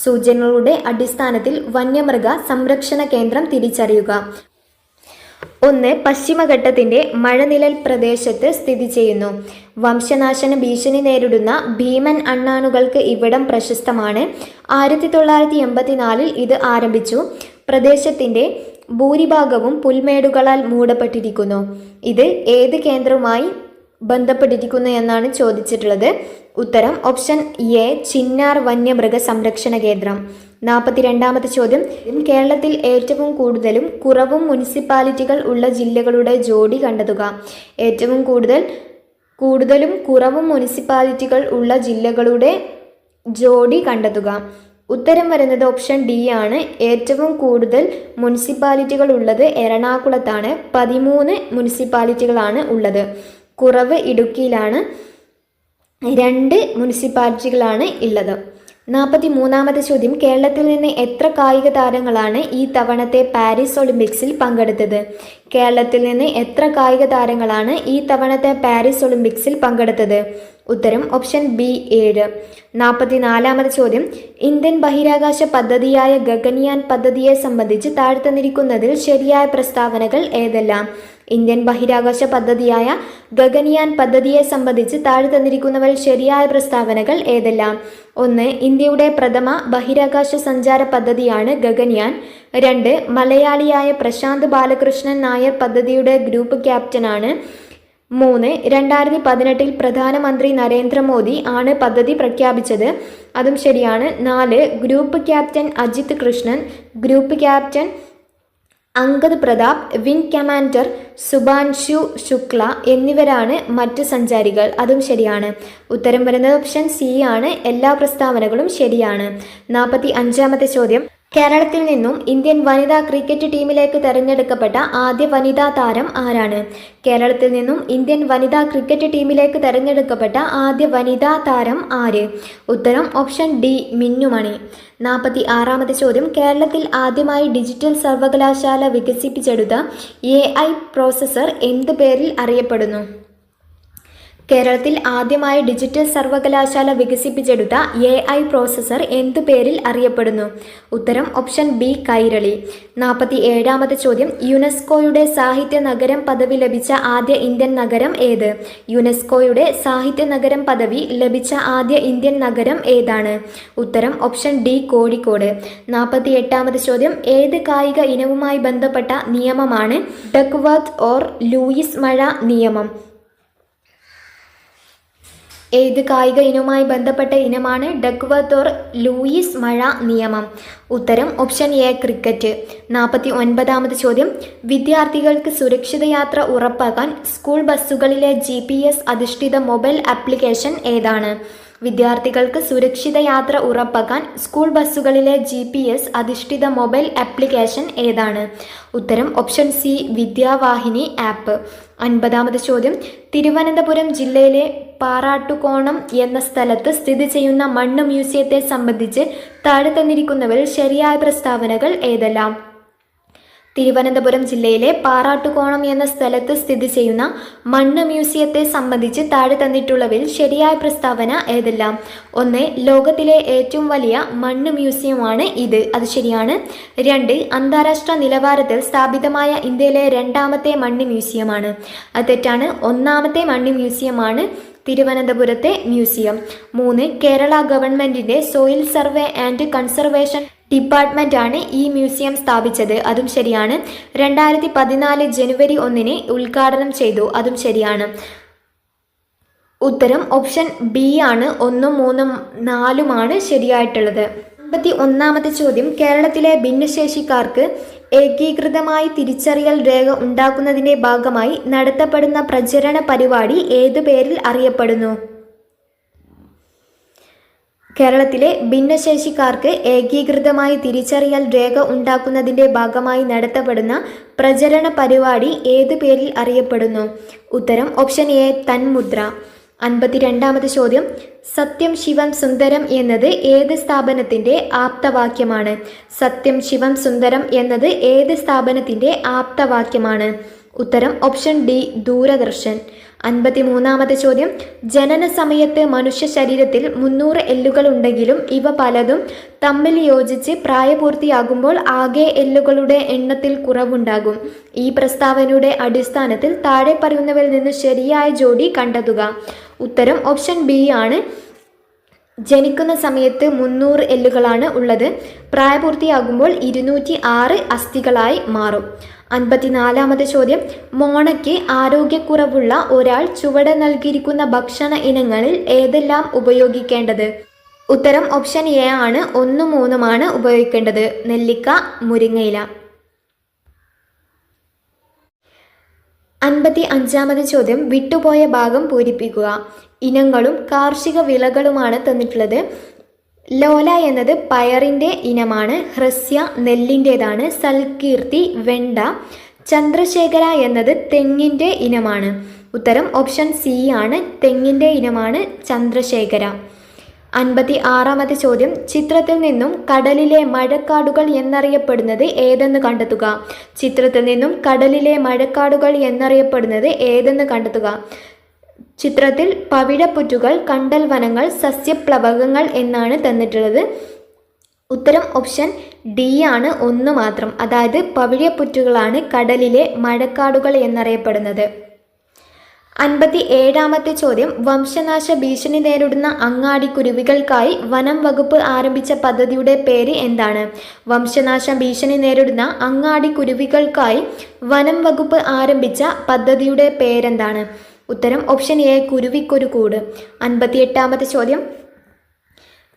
Speaker 1: സൂചനകളുടെ അടിസ്ഥാനത്തിൽ വന്യമൃഗ സംരക്ഷണ കേന്ദ്രം തിരിച്ചറിയുക. 1. പശ്ചിമഘട്ടത്തിൻ്റെ മഴനിഴൽ പ്രദേശത്ത് സ്ഥിതി ചെയ്യുന്നു. വംശനാശന ഭീഷണി നേരിടുന്ന ഭീമൻ അണ്ണാനുകൾക്ക് ഇവിടം പ്രശസ്തമാണ്. 1984 ഇത് ആരംഭിച്ചു. പ്രദേശത്തിൻ്റെ ഭൂരിഭാഗവും പുൽമേടുകളാൽ മൂടപ്പെട്ടിരിക്കുന്നു. ഇത് ഏത് കേന്ദ്രവുമായി ബന്ധപ്പെട്ടിരിക്കുന്നു എന്നാണ് ചോദിച്ചിട്ടുള്ളത്. ഉത്തരം ഓപ്ഷൻ എ, ചിന്നാർ വന്യമൃഗ സംരക്ഷണ കേന്ദ്രം. 42-ാമത്തെ ചോദ്യം. കേരളത്തിൽ ഏറ്റവും കൂടുതലും കുറവും മുനിസിപ്പാലിറ്റികൾ ഉള്ള ജില്ലകളുടെ ജോഡി കണ്ടെത്തുക. ഏറ്റവും കൂടുതലും കുറവും മുനിസിപ്പാലിറ്റികൾ ഉള്ള ജില്ലകളുടെ ജോഡി കണ്ടെത്തുക. ഉത്തരം വരുന്നത് ഓപ്ഷൻ ഡി ആണ്. ഏറ്റവും കൂടുതൽ മുനിസിപ്പാലിറ്റികൾ ഉള്ളത് എറണാകുളത്താണ്. 13 മുനിസിപ്പാലിറ്റികളാണ് ഉള്ളത്. കുറവ് ഇടുക്കിയിലാണ്. 2 മുനിസിപ്പാലിറ്റികളാണ് ഉള്ളത്. 43-ാമത്തെ ചോദ്യം. കേരളത്തിൽ നിന്ന് എത്ര കായിക താരങ്ങളാണ് ഈ തവണത്തെ പാരീസ് ഒളിമ്പിക്സിൽ പങ്കെടുത്തത്? കേരളത്തിൽ നിന്ന് എത്ര കായിക താരങ്ങളാണ് ഈ തവണത്തെ പാരീസ് ഒളിമ്പിക്സിൽ പങ്കെടുത്തത്? ഉത്തരം ഓപ്ഷൻ ബി, 7. 44-ാമത്തെ ചോദ്യം. ഇന്ത്യൻ ബഹിരാകാശ പദ്ധതിയായ ഗഗൻയാൻ പദ്ധതിയെ സംബന്ധിച്ച് താഴ്ത്തന്നിരിക്കുന്നതിൽ ശരിയായ പ്രസ്താവനകൾ ഏതെല്ലാം? ഇന്ത്യൻ ബഹിരാകാശ പദ്ധതിയായ ഗഗൻയാൻ പദ്ധതിയെ സംബന്ധിച്ച് താഴ്ത്തന്നിരിക്കുന്നവയിൽ ശരിയായ പ്രസ്താവനകൾ ഏതെല്ലാം? 1. ഇന്ത്യയുടെ പ്രഥമ ബഹിരാകാശ സഞ്ചാര പദ്ധതിയാണ് ഗഗൻയാൻ. 2. മലയാളിയായ പ്രശാന്ത് ബാലകൃഷ്ണൻ നായർ പദ്ധതിയുടെ ഗ്രൂപ്പ് ക്യാപ്റ്റനാണ്. 3. 2018 പ്രധാനമന്ത്രി നരേന്ദ്രമോദി ആണ് പദ്ധതി പ്രഖ്യാപിച്ചത്, അതും ശരിയാണ്. 4. Group captain Ajit Krishnan, group captain Angad Pratap, wing commander Shubhanshu Shukla എന്നിവരാണ് മറ്റ് സഞ്ചാരികൾ. അതും ശരിയാണ്. ഉത്തരം വരുന്നത് ഓപ്ഷൻ സി ആണ്. എല്ലാ പ്രസ്താവനകളും ശരിയാണ്. 45-ാമത്തെ ചോദ്യം, കേരളത്തിൽ നിന്നും ഇന്ത്യൻ വനിതാ ക്രിക്കറ്റ് ടീമിലേക്ക് തെരഞ്ഞെടുക്കപ്പെട്ട ആദ്യ വനിതാ താരം ആരാണ്? കേരളത്തിൽ നിന്നും ഇന്ത്യൻ വനിതാ ക്രിക്കറ്റ് ടീമിലേക്ക് തെരഞ്ഞെടുക്കപ്പെട്ട ആദ്യ വനിതാ താരം ആര്? ഉത്തരം ഓപ്ഷൻ ഡി, മിന്നുമണി. 46-ാമത്തെ ചോദ്യം, കേരളത്തിൽ ആദ്യമായി ഡിജിറ്റൽ സർവകലാശാല വികസിപ്പിച്ചെടുത്ത AI പ്രോസസ്സർ എന്ത് പേരിൽ അറിയപ്പെടുന്നു? കേരളത്തിൽ ആദ്യമായി ഡിജിറ്റൽ സർവകലാശാല വികസിപ്പിച്ചെടുത്ത AI പ്രോസസ്സർ എന്തു പേരിൽ അറിയപ്പെടുന്നു? ഉത്തരം ഓപ്ഷൻ ബി, കൈരളി. 47-ാമത്തെ ചോദ്യം, യുനെസ്കോയുടെ സാഹിത്യ നഗരം പദവി ലഭിച്ച ആദ്യ ഇന്ത്യൻ നഗരം ഏത്? യുനെസ്കോയുടെ സാഹിത്യ നഗരം പദവി ലഭിച്ച ആദ്യ ഇന്ത്യൻ നഗരം ഏതാണ്? ഉത്തരം ഓപ്ഷൻ ഡി, കോഴിക്കോട്. 48-ാമത്തെ ചോദ്യം, ഏത് കായിക ഇനവുമായി ബന്ധപ്പെട്ട നിയമമാണ് ഡക്വർത്ത് ഓർ ലൂയിസ് മഴ നിയമം? ഏത് കായിക ഇനവുമായി ബന്ധപ്പെട്ട ഇനമാണ് ഡക്വർത്ത് ഓർ ലൂയിസ് മഴ നിയമം? ഉത്തരം ഓപ്ഷൻ എ, ക്രിക്കറ്റ്. 49-ാമത് ചോദ്യം, വിദ്യാർത്ഥികൾക്ക് സുരക്ഷിത യാത്ര ഉറപ്പാക്കാൻ സ്കൂൾ ബസ്സുകളിലെ GPS അധിഷ്ഠിത മൊബൈൽ ആപ്ലിക്കേഷൻ ഏതാണ്? വിദ്യാർത്ഥികൾക്ക് സുരക്ഷിത യാത്ര ഉറപ്പാക്കാൻ സ്കൂൾ ബസ്സുകളിലെ GPS അധിഷ്ഠിത മൊബൈൽ ആപ്ലിക്കേഷൻ ഏതാണ്? ഉത്തരം ഓപ്ഷൻ സി, വിദ്യാവാഹിനി ആപ്പ്. 50-ാമത് ചോദ്യം, തിരുവനന്തപുരം ജില്ലയിലെ പാറാട്ടുകോണം എന്ന സ്ഥലത്ത് സ്ഥിതി ചെയ്യുന്ന മണ്ണ് മ്യൂസിയത്തെ സംബന്ധിച്ച് താഴെ തന്നിരിക്കുന്നവരിൽ ശരിയായ പ്രസ്താവനകൾ ഏതെല്ലാം? തിരുവനന്തപുരം ജില്ലയിലെ പാറാട്ടുകോണം എന്ന സ്ഥലത്ത് സ്ഥിതി ചെയ്യുന്ന മണ്ണ് മ്യൂസിയത്തെ സംബന്ധിച്ച് താഴെ തന്നിട്ടുള്ളവരിൽ ശരിയായ പ്രസ്താവന ഏതെല്ലാം? 1, ലോകത്തിലെ ഏറ്റവും വലിയ മണ്ണ് മ്യൂസിയമാണ് ഇത്. അത് ശരിയാണ്. 2, അന്താരാഷ്ട്ര നിലവാരത്തിൽ സ്ഥാപിതമായ ഇന്ത്യയിലെ 2ാമത്തെ മണ്ണ് മ്യൂസിയമാണ്. അത് തെറ്റാണ്. 1ാമത്തെ മണ്ണ് മ്യൂസിയമാണ് തിരുവനന്തപുരത്തെ മ്യൂസിയം. 3, കേരള ഗവൺമെന്റിന്റെ soil survey and conservation department ആണ് ഈ മ്യൂസിയം സ്ഥാപിച്ചത്. അതും ശരിയാണ്. 2014 ജനുവരി 1 ഉദ്ഘാടനം ചെയ്തു. അതും ശരിയാണ്. ഉത്തരം ഓപ്ഷൻ ബി ആണ്. 1, 3, 4 ശരിയായിട്ടുള്ളത്. 51-ാമത്തെ ചോദ്യം, കേരളത്തിലെ ഭിന്നശേഷിക്കാർക്ക് ഏകീകൃതമായി തിരിച്ചറിയൽ രേഖ ഉണ്ടാക്കുന്നതിന്റെ ഭാഗമായി നടത്തപ്പെടുന്ന പ്രചരണ പരിപാടി ഏതു പേരിൽ അറിയപ്പെടുന്നു? കേരളത്തിലെ ഭിന്നശേഷിക്കാർക്ക് ഏകീകൃതമായി തിരിച്ചറിയൽ രേഖ ഉണ്ടാക്കുന്നതിന്റെ ഭാഗമായി നടത്തപ്പെടുന്ന പ്രചരണ പരിപാടി ഏതു പേരിൽ അറിയപ്പെടുന്നു? ഉത്തരം ഓപ്ഷൻ എ, തന്മുദ്ര. 52-ാമത് ചോദ്യം, സത്യം ശിവം സുന്ദരം എന്നത് ഏത് സ്ഥാപനത്തിന്റെ ആപ്തവാക്യമാണ്? സത്യം ശിവം സുന്ദരം എന്നത് ഏത് സ്ഥാപനത്തിന്റെ ആപ്തവാക്യമാണ്? ഉത്തരം ഓപ്ഷൻ ഡി, ദൂരദർശൻ. 53-ാമത്തെ ചോദ്യം, ജനന സമയത്ത് മനുഷ്യ ശരീരത്തിൽ 300 എല്ലുകൾ ഉണ്ടെങ്കിലും ഇവ പലതും തമ്മിൽ യോജിച്ച് പ്രായപൂർത്തിയാകുമ്പോൾ ആകെ എല്ലുകളുടെ എണ്ണത്തിൽ കുറവുണ്ടാകും. ഈ പ്രസ്താവനയുടെ അടിസ്ഥാനത്തിൽ താഴെ പറയുന്നവരിൽ നിന്ന് ശരിയായ ജോഡി കണ്ടെത്തുക. ഉത്തരം ഓപ്ഷൻ ബി ആണ്. ജനിക്കുന്ന സമയത്ത് 300 എല്ലുകളാണ് ഉള്ളത്. പ്രായപൂർത്തിയാകുമ്പോൾ 206 അസ്ഥികളായി മാറും. 54-ാമത്തെ ചോദ്യം, മോണയ്ക്ക് ആരോഗ്യക്കുറവുള്ള ഒരാൾ ചുവടെ നൽകിയിരിക്കുന്ന ഭക്ഷണ ഇനങ്ങളിൽ ഏതെല്ലാം ഉപയോഗിക്കേണ്ടത്? ഉത്തരം ഓപ്ഷൻ എ ആണ്. 1, 3 ഉപയോഗിക്കേണ്ടത്. നെല്ലിക്ക, മുരിങ്ങയില. 55-ാമത് ചോദ്യം, വിട്ടുപോയ ഭാഗം പൂരിപ്പിക്കുക. ഇനങ്ങളും കാർഷിക വിളകളുമാണ് തന്നിട്ടുള്ളത്. ലോല എന്നത് പയറിൻ്റെ ഇനമാണ്. ഹ്രസ്യ നെല്ലിൻ്റേതാണ്. സൽകീർത്തി വെണ്ട. ചന്ദ്രശേഖര എന്നത് തെങ്ങിൻ്റെ ഇനമാണ്. ഉത്തരം ഓപ്ഷൻ സി ആണ്. തെങ്ങിൻ്റെ ഇനമാണ് ചന്ദ്രശേഖര. 56-ാമത്തെ ചോദ്യം, ചിത്രത്തിൽ നിന്നും കടലിലെ മഴക്കാടുകൾ എന്നറിയപ്പെടുന്നത് ഏതെന്ന് കണ്ടെത്തുക. ചിത്രത്തിൽ നിന്നും കടലിലെ മഴക്കാടുകൾ എന്നറിയപ്പെടുന്നത് ഏതെന്ന് കണ്ടെത്തുക. ചിത്രത്തിൽ പവിഴപ്പുറ്റുകൾ, കണ്ടൽ വനങ്ങൾ, സസ്യപ്ലവകങ്ങൾ എന്നാണ് തന്നിട്ടുള്ളത്. ഉത്തരം ഓപ്ഷൻ ഡി ആണ്. 1 മാത്രം. അതായത് പവിഴപ്പുറ്റുകളാണ് കടലിലെ മഴക്കാടുകൾ എന്നറിയപ്പെടുന്നത്. 57-ാമത്തെ ചോദ്യം, വംശനാശ ഭീഷണി നേരിടുന്ന അങ്ങാടിക്കുരുവികൾക്കായി വനം വകുപ്പ് ആരംഭിച്ച പദ്ധതിയുടെ പേര് എന്താണ്? വംശനാശ ഭീഷണി നേരിടുന്ന അങ്ങാടിക്കുരുവികൾക്കായി വനം വകുപ്പ് ആരംഭിച്ച പദ്ധതിയുടെ പേരെന്താണ്? ഉത്തരം ഓപ്ഷൻ എ, കുരുവിക്കൊരു കൂട്. 58-ാമത്തെ ചോദ്യം,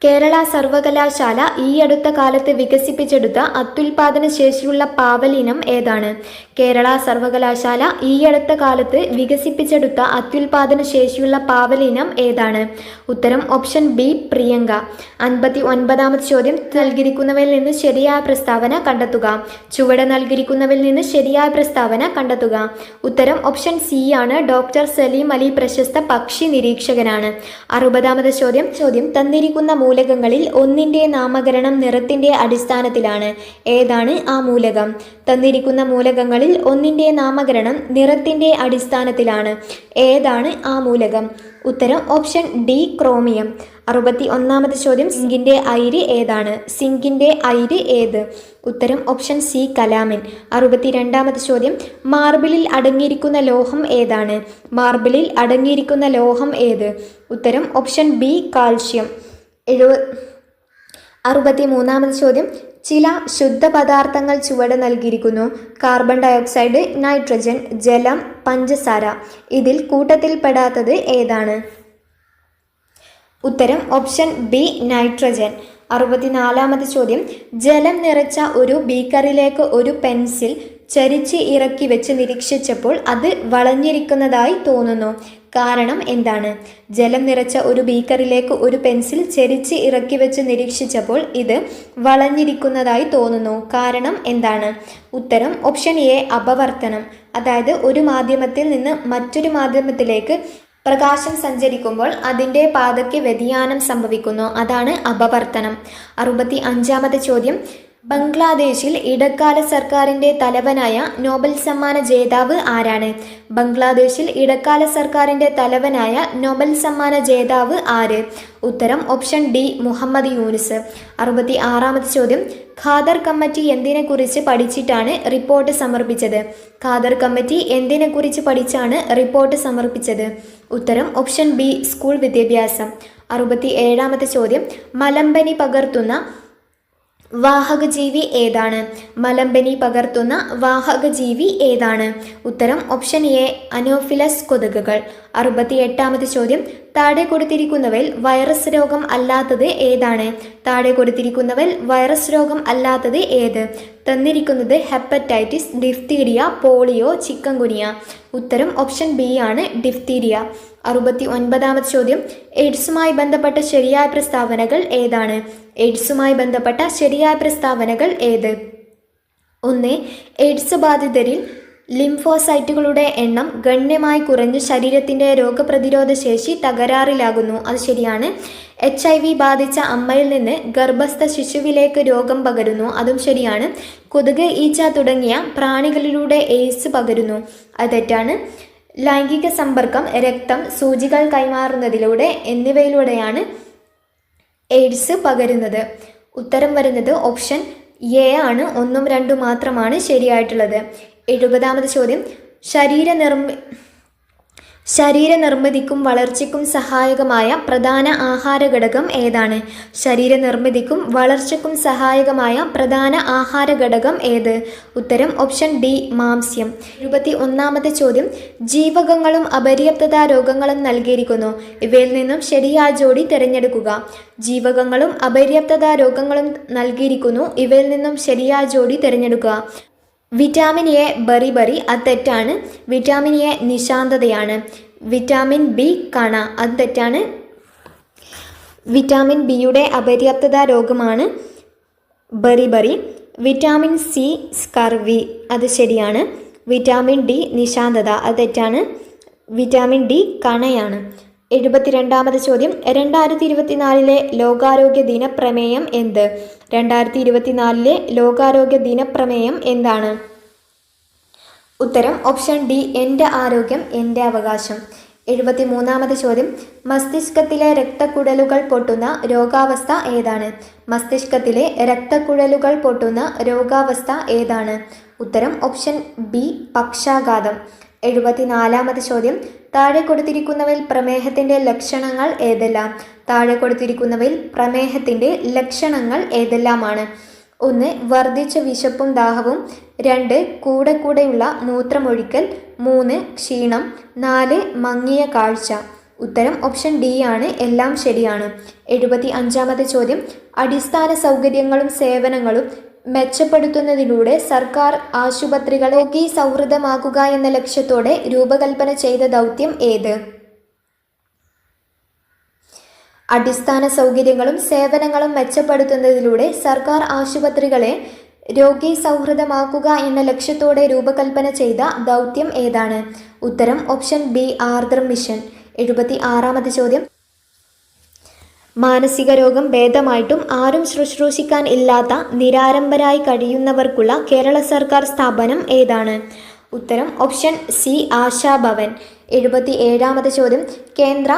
Speaker 1: കേരള സർവകലാശാല ഈ അടുത്ത കാലത്ത് വികസിപ്പിച്ചെടുത്ത അത്യുൽപാദന ശേഷിയുള്ള പാവൽ ഇനം ഏതാണ്? കേരള സർവകലാശാല ഈ അടുത്ത കാലത്ത് വികസിപ്പിച്ചെടുത്ത അത്യുൽപാദന ശേഷിയുള്ള പാവൽ ഇനം ഏതാണ്? ഉത്തരം ഓപ്ഷൻ ബി പ്രിയങ്ക. 59ാമത്തെ ചോദ്യം, നൽകിയിരിക്കുന്നവയിൽ നിന്ന് ശരിയായ പ്രസ്താവന കണ്ടെത്തുക. ചുവടെ നൽകിയിരിക്കുന്നവയിൽ നിന്ന് ശരിയായ പ്രസ്താവന കണ്ടെത്തുക. ഉത്തരം ഓപ്ഷൻ സി ആണ്. ഡോക്ടർ സലീം അലി പ്രശസ്ത പക്ഷി നിരീക്ഷകനാണ്. 60ാമത്തെ ചോദ്യം തന്നിരിക്കുന്ന മൂലകങ്ങളിൽ ഒന്നിൻ്റെ നാമകരണം നിറത്തിൻ്റെ അടിസ്ഥാനത്തിലാണ്. ഏതാണ് ആ മൂലകം? തന്നിരിക്കുന്ന മൂലകങ്ങളിൽ ഒന്നിൻ്റെ നാമകരണം നിറത്തിൻ്റെ അടിസ്ഥാനത്തിലാണ്. ഏതാണ് ആ മൂലകം? ഉത്തരം ഓപ്ഷൻ ഡി ക്രോമിയം. 61ാമത്തെ ചോദ്യം, സിങ്കിൻ്റെ അയിര് ഏതാണ്? സിങ്കിൻ്റെ അയിര് ഏത്? ഉത്തരം ഓപ്ഷൻ സി കലാമിൻ. 62ാമത്തെ ചോദ്യം, മാർബിളിൽ അടങ്ങിയിരിക്കുന്ന ലോഹം ഏതാണ്? മാർബിളിൽ അടങ്ങിയിരിക്കുന്ന ലോഹം ഏത്? ഉത്തരം ഓപ്ഷൻ ബി കാൽഷ്യം. 63ാമത്തെ ചോദ്യം, ചില ശുദ്ധപദാർത്ഥങ്ങൾ ചുവടെ നൽകിയിരിക്കുന്നു. കാർബൺ ഡയോക്സൈഡ്, നൈട്രജൻ, ജലം, പഞ്ചസാര. ഇതിൽ കൂട്ടത്തിൽപ്പെടാത്തത് ഏതാണ്? ഉത്തരം ഓപ്ഷൻ ബി നൈട്രജൻ. 64ാമത്തെ ചോദ്യം, ജലം നിറച്ച ഒരു ബീക്കറിലേക്ക് ഒരു പെൻസിൽ ചരിച്ച് ഇറക്കി വെച്ച് നിരീക്ഷിച്ചപ്പോൾ അത് വളഞ്ഞിരിക്കുന്നതായി തോന്നുന്നു. കാരണം എന്താണ്? ജലം നിറച്ച ഒരു ബീക്കറിലേക്ക് ഒരു പെൻസിൽ ചരിച്ച് ഇറക്കി വെച്ച് നിരീക്ഷിച്ചപ്പോൾ ഇത് വളഞ്ഞിരിക്കുന്നതായി തോന്നുന്നു. കാരണം എന്താണ്? ഉത്തരം ഓപ്ഷൻ എ അപവർത്തനം. അതായത് ഒരു മാധ്യമത്തിൽ നിന്ന് മറ്റൊരു മാധ്യമത്തിലേക്ക് പ്രകാശം സഞ്ചരിക്കുമ്പോൾ അതിൻ്റെ പാതയ്ക്ക് വ്യതിയാനം സംഭവിക്കുന്നു. അതാണ് അപവർത്തനം. 65ാമത്തെ ചോദ്യം, ബംഗ്ലാദേശിൽ ഇടക്കാല സർക്കാരിൻ്റെ തലവനായ നോബൽ സമ്മാന ജേതാവ് ആരാണ്? ബംഗ്ലാദേശിൽ ഇടക്കാല സർക്കാരിൻ്റെ തലവനായ നോബൽ സമ്മാന ജേതാവ് ആര്? ഉത്തരം ഓപ്ഷൻ ഡി മുഹമ്മദ് യൂനുസ്. 66ാമത്തെ ചോദ്യം, ഖാദർ കമ്മിറ്റി എന്തിനെക്കുറിച്ച് പഠിച്ചിട്ടാണ് റിപ്പോർട്ട് സമർപ്പിച്ചത്? ഖാദർ കമ്മിറ്റി എന്തിനെക്കുറിച്ച് പഠിച്ചാണ് റിപ്പോർട്ട് സമർപ്പിച്ചത്? ഉത്തരം ഓപ്ഷൻ ബി സ്കൂൾ വിദ്യാഭ്യാസം. 67ാമത്തെ ചോദ്യം, മലമ്പനി പകർത്തുന്ന വാഹകജീവി ഏതാണ്? മലമ്പനി പകർത്തുന്ന വാഹകജീവി ഏതാണ്? ഉത്തരം ഓപ്ഷൻ എ അനോഫിലസ് കൊതുകുകൾ. 68ാമത്തെ ചോദ്യം, താഴെ കൊടുത്തിരിക്കുന്നവയിൽ വൈറസ് രോഗം അല്ലാത്തത് ഏതാണ്? താഴെ കൊടുത്തിരിക്കുന്നവയിൽ വൈറസ് രോഗം അല്ലാത്തത് ഏത്? തന്നിരിക്കുന്നത് ഹെപ്പറ്റൈറ്റിസ്, ഡിഫ്തീരിയ, പോളിയോ, ചിക്കൻ ഗുനിയ. ഉത്തരം ഓപ്ഷൻ ബി ആണ് ഡിഫ്തീരിയ. 69ാമത്തെ ചോദ്യം, എയ്ഡ്സുമായി ബന്ധപ്പെട്ട ശരിയായ പ്രസ്താവനകൾ ഏതാണ്? എയ്ഡ്സുമായി ബന്ധപ്പെട്ട ശരിയായ പ്രസ്താവനകൾ ഏത്? 1. എയ്ഡ്സ് ബാധിതരിൽ ലിംഫോസൈറ്റുകളുടെ എണ്ണം ഗണ്യമായി കുറഞ്ഞ് ശരീരത്തിൻ്റെ രോഗപ്രതിരോധ ശേഷി തകരാറിലാകുന്നു. അത് ശരിയാണ്. HIV ബാധിച്ച അമ്മയിൽ നിന്ന് ഗർഭസ്ഥ ശിശുവിലേക്ക് രോഗം പകരുന്നു. അതും ശരിയാണ്. കൊതുക്, ഈച്ച തുടങ്ങിയ പ്രാണികളിലൂടെ എയ്ഡ്സ് പകരുന്നു. അത് തെറ്റാണ്. ലൈംഗിക സമ്പർക്കം, രക്തം, സൂചികൾ കൈമാറുന്നതിലൂടെ എന്നിവയിലൂടെയാണ് എയ്ഡ്സ് പകരുന്നത്. ഉത്തരം വരുന്നത് ഓപ്ഷൻ എ ആണ്. 1ഉം 2ഉം മാത്രമാണ് ശരിയായിട്ടുള്ളത്. 70ാമത്തെ ചോദ്യം, ശരീരനിർമ്മിതിക്കും വളർച്ചയ്ക്കും സഹായകമായ പ്രധാന ആഹാര ഘടകം ഏതാണ്? ശരീരനിർമ്മിതിക്കും വളർച്ചയ്ക്കും സഹായകമായ പ്രധാന ആഹാര ഘടകം ഏത്? ഉത്തരം ഓപ്ഷൻ ഡി മാംസ്യം. 71ാമത്തെ ചോദ്യം, ജീവകങ്ങളും അപര്യാപ്തത രോഗങ്ങളും നൽകിയിരിക്കുന്നു. ഇവയിൽ നിന്നും ശരിയായ ജോഡി തിരഞ്ഞെടുക്കുക. ജീവകങ്ങളും അപര്യാപ്തത രോഗങ്ങളും നൽകിയിരിക്കുന്നു. ഇവയിൽ നിന്നും ശരിയായ ജോഡി തിരഞ്ഞെടുക്കുക. വിറ്റാമിൻ എ ബറി, അത് തെറ്റാണ്. വിറ്റാമിൻ എ നിശാന്തതയാണ്. വിറ്റാമിൻ ബി കണ, അത് തെറ്റാണ്. വിറ്റാമിൻ ബിയുടെ അപര്യാപ്തത രോഗമാണ് ബറി. വിറ്റാമിൻ സി സ്കർവി, അത് ശരിയാണ്. വിറ്റാമിൻ ഡി നിശാന്തത, അത് തെറ്റാണ്. Vitamin D കണയാണ്. 72ാമത്തെ ചോദ്യം, 2024 ലോകാരോഗ്യ ദിനപ്രമേയം എന്ത്? 2024 ലോകാരോഗ്യ ദിനപ്രമേയം എന്താണ്? ഉത്തരം ഓപ്ഷൻ ഡി എൻ്റെ ആരോഗ്യം എൻ്റെ അവകാശം. 73ാമത്തെ ചോദ്യം, മസ്തിഷ്കത്തിലെ രക്തക്കുഴലുകൾ പൊട്ടുന്ന രോഗാവസ്ഥ ഏതാണ്? മസ്തിഷ്കത്തിലെ രക്തക്കുഴലുകൾ പൊട്ടുന്ന രോഗാവസ്ഥ ഏതാണ്? ഉത്തരം ഓപ്ഷൻ ബി പക്ഷാഘാതം. 74ാമത്തെ ചോദ്യം, താഴെ കൊടുത്തിരിക്കുന്നവയിൽ പ്രമേഹത്തിൻ്റെ ലക്ഷണങ്ങൾ ഏതെല്ലാം? താഴെ കൊടുത്തിരിക്കുന്നവയിൽ പ്രമേഹത്തിൻ്റെ ലക്ഷണങ്ങൾ ഏതെല്ലാമാണ്? 1. വർദ്ധിച്ച വിശപ്പും ദാഹവും. 2. കൂടെയുള്ള മൂത്രമൊഴിക്കൽ. 3. ക്ഷീണം. 4. മങ്ങിയ കാഴ്ച. ഉത്തരം ഓപ്ഷൻ ഡി ആണ്, എല്ലാം ശരിയാണ്. 75-ാമത്തെ ചോദ്യം, അടിസ്ഥാന സൗകര്യങ്ങളും സേവനങ്ങളും മെച്ചപ്പെടുത്തുന്നതിലൂടെ സർക്കാർ ആശുപത്രികൾ രോഗി സൗഹൃദമാക്കുക എന്ന ലക്ഷ്യത്തോടെ രൂപകൽപ്പന ചെയ്ത ദൗത്യം ഏത്? അടിസ്ഥാന സൗകര്യങ്ങളും സേവനങ്ങളും മെച്ചപ്പെടുത്തുന്നതിലൂടെ സർക്കാർ ആശുപത്രികളെ രോഗി സൗഹൃദമാക്കുക എന്ന ലക്ഷ്യത്തോടെ രൂപകൽപ്പന ചെയ്ത ദൗത്യം ഏതാണ്? ഉത്തരം ഓപ്ഷൻ ബി, ആർദ്രം മിഷൻ. 76-ാമത്തെ ചോദ്യം, മാനസിക രോഗം ഭേദമായിട്ടും ആരും ശുശ്രൂഷിക്കാൻ ഇല്ലാത്ത നിരാലംബരായി കഴിയുന്നവർക്കുള്ള കേരള സർക്കാർ സ്ഥാപനം ഏതാണ്? ഉത്തരം ഓപ്ഷൻ സി, ആശാഭവൻ. 77-ാമത്തെ ചോദ്യം, കേന്ദ്ര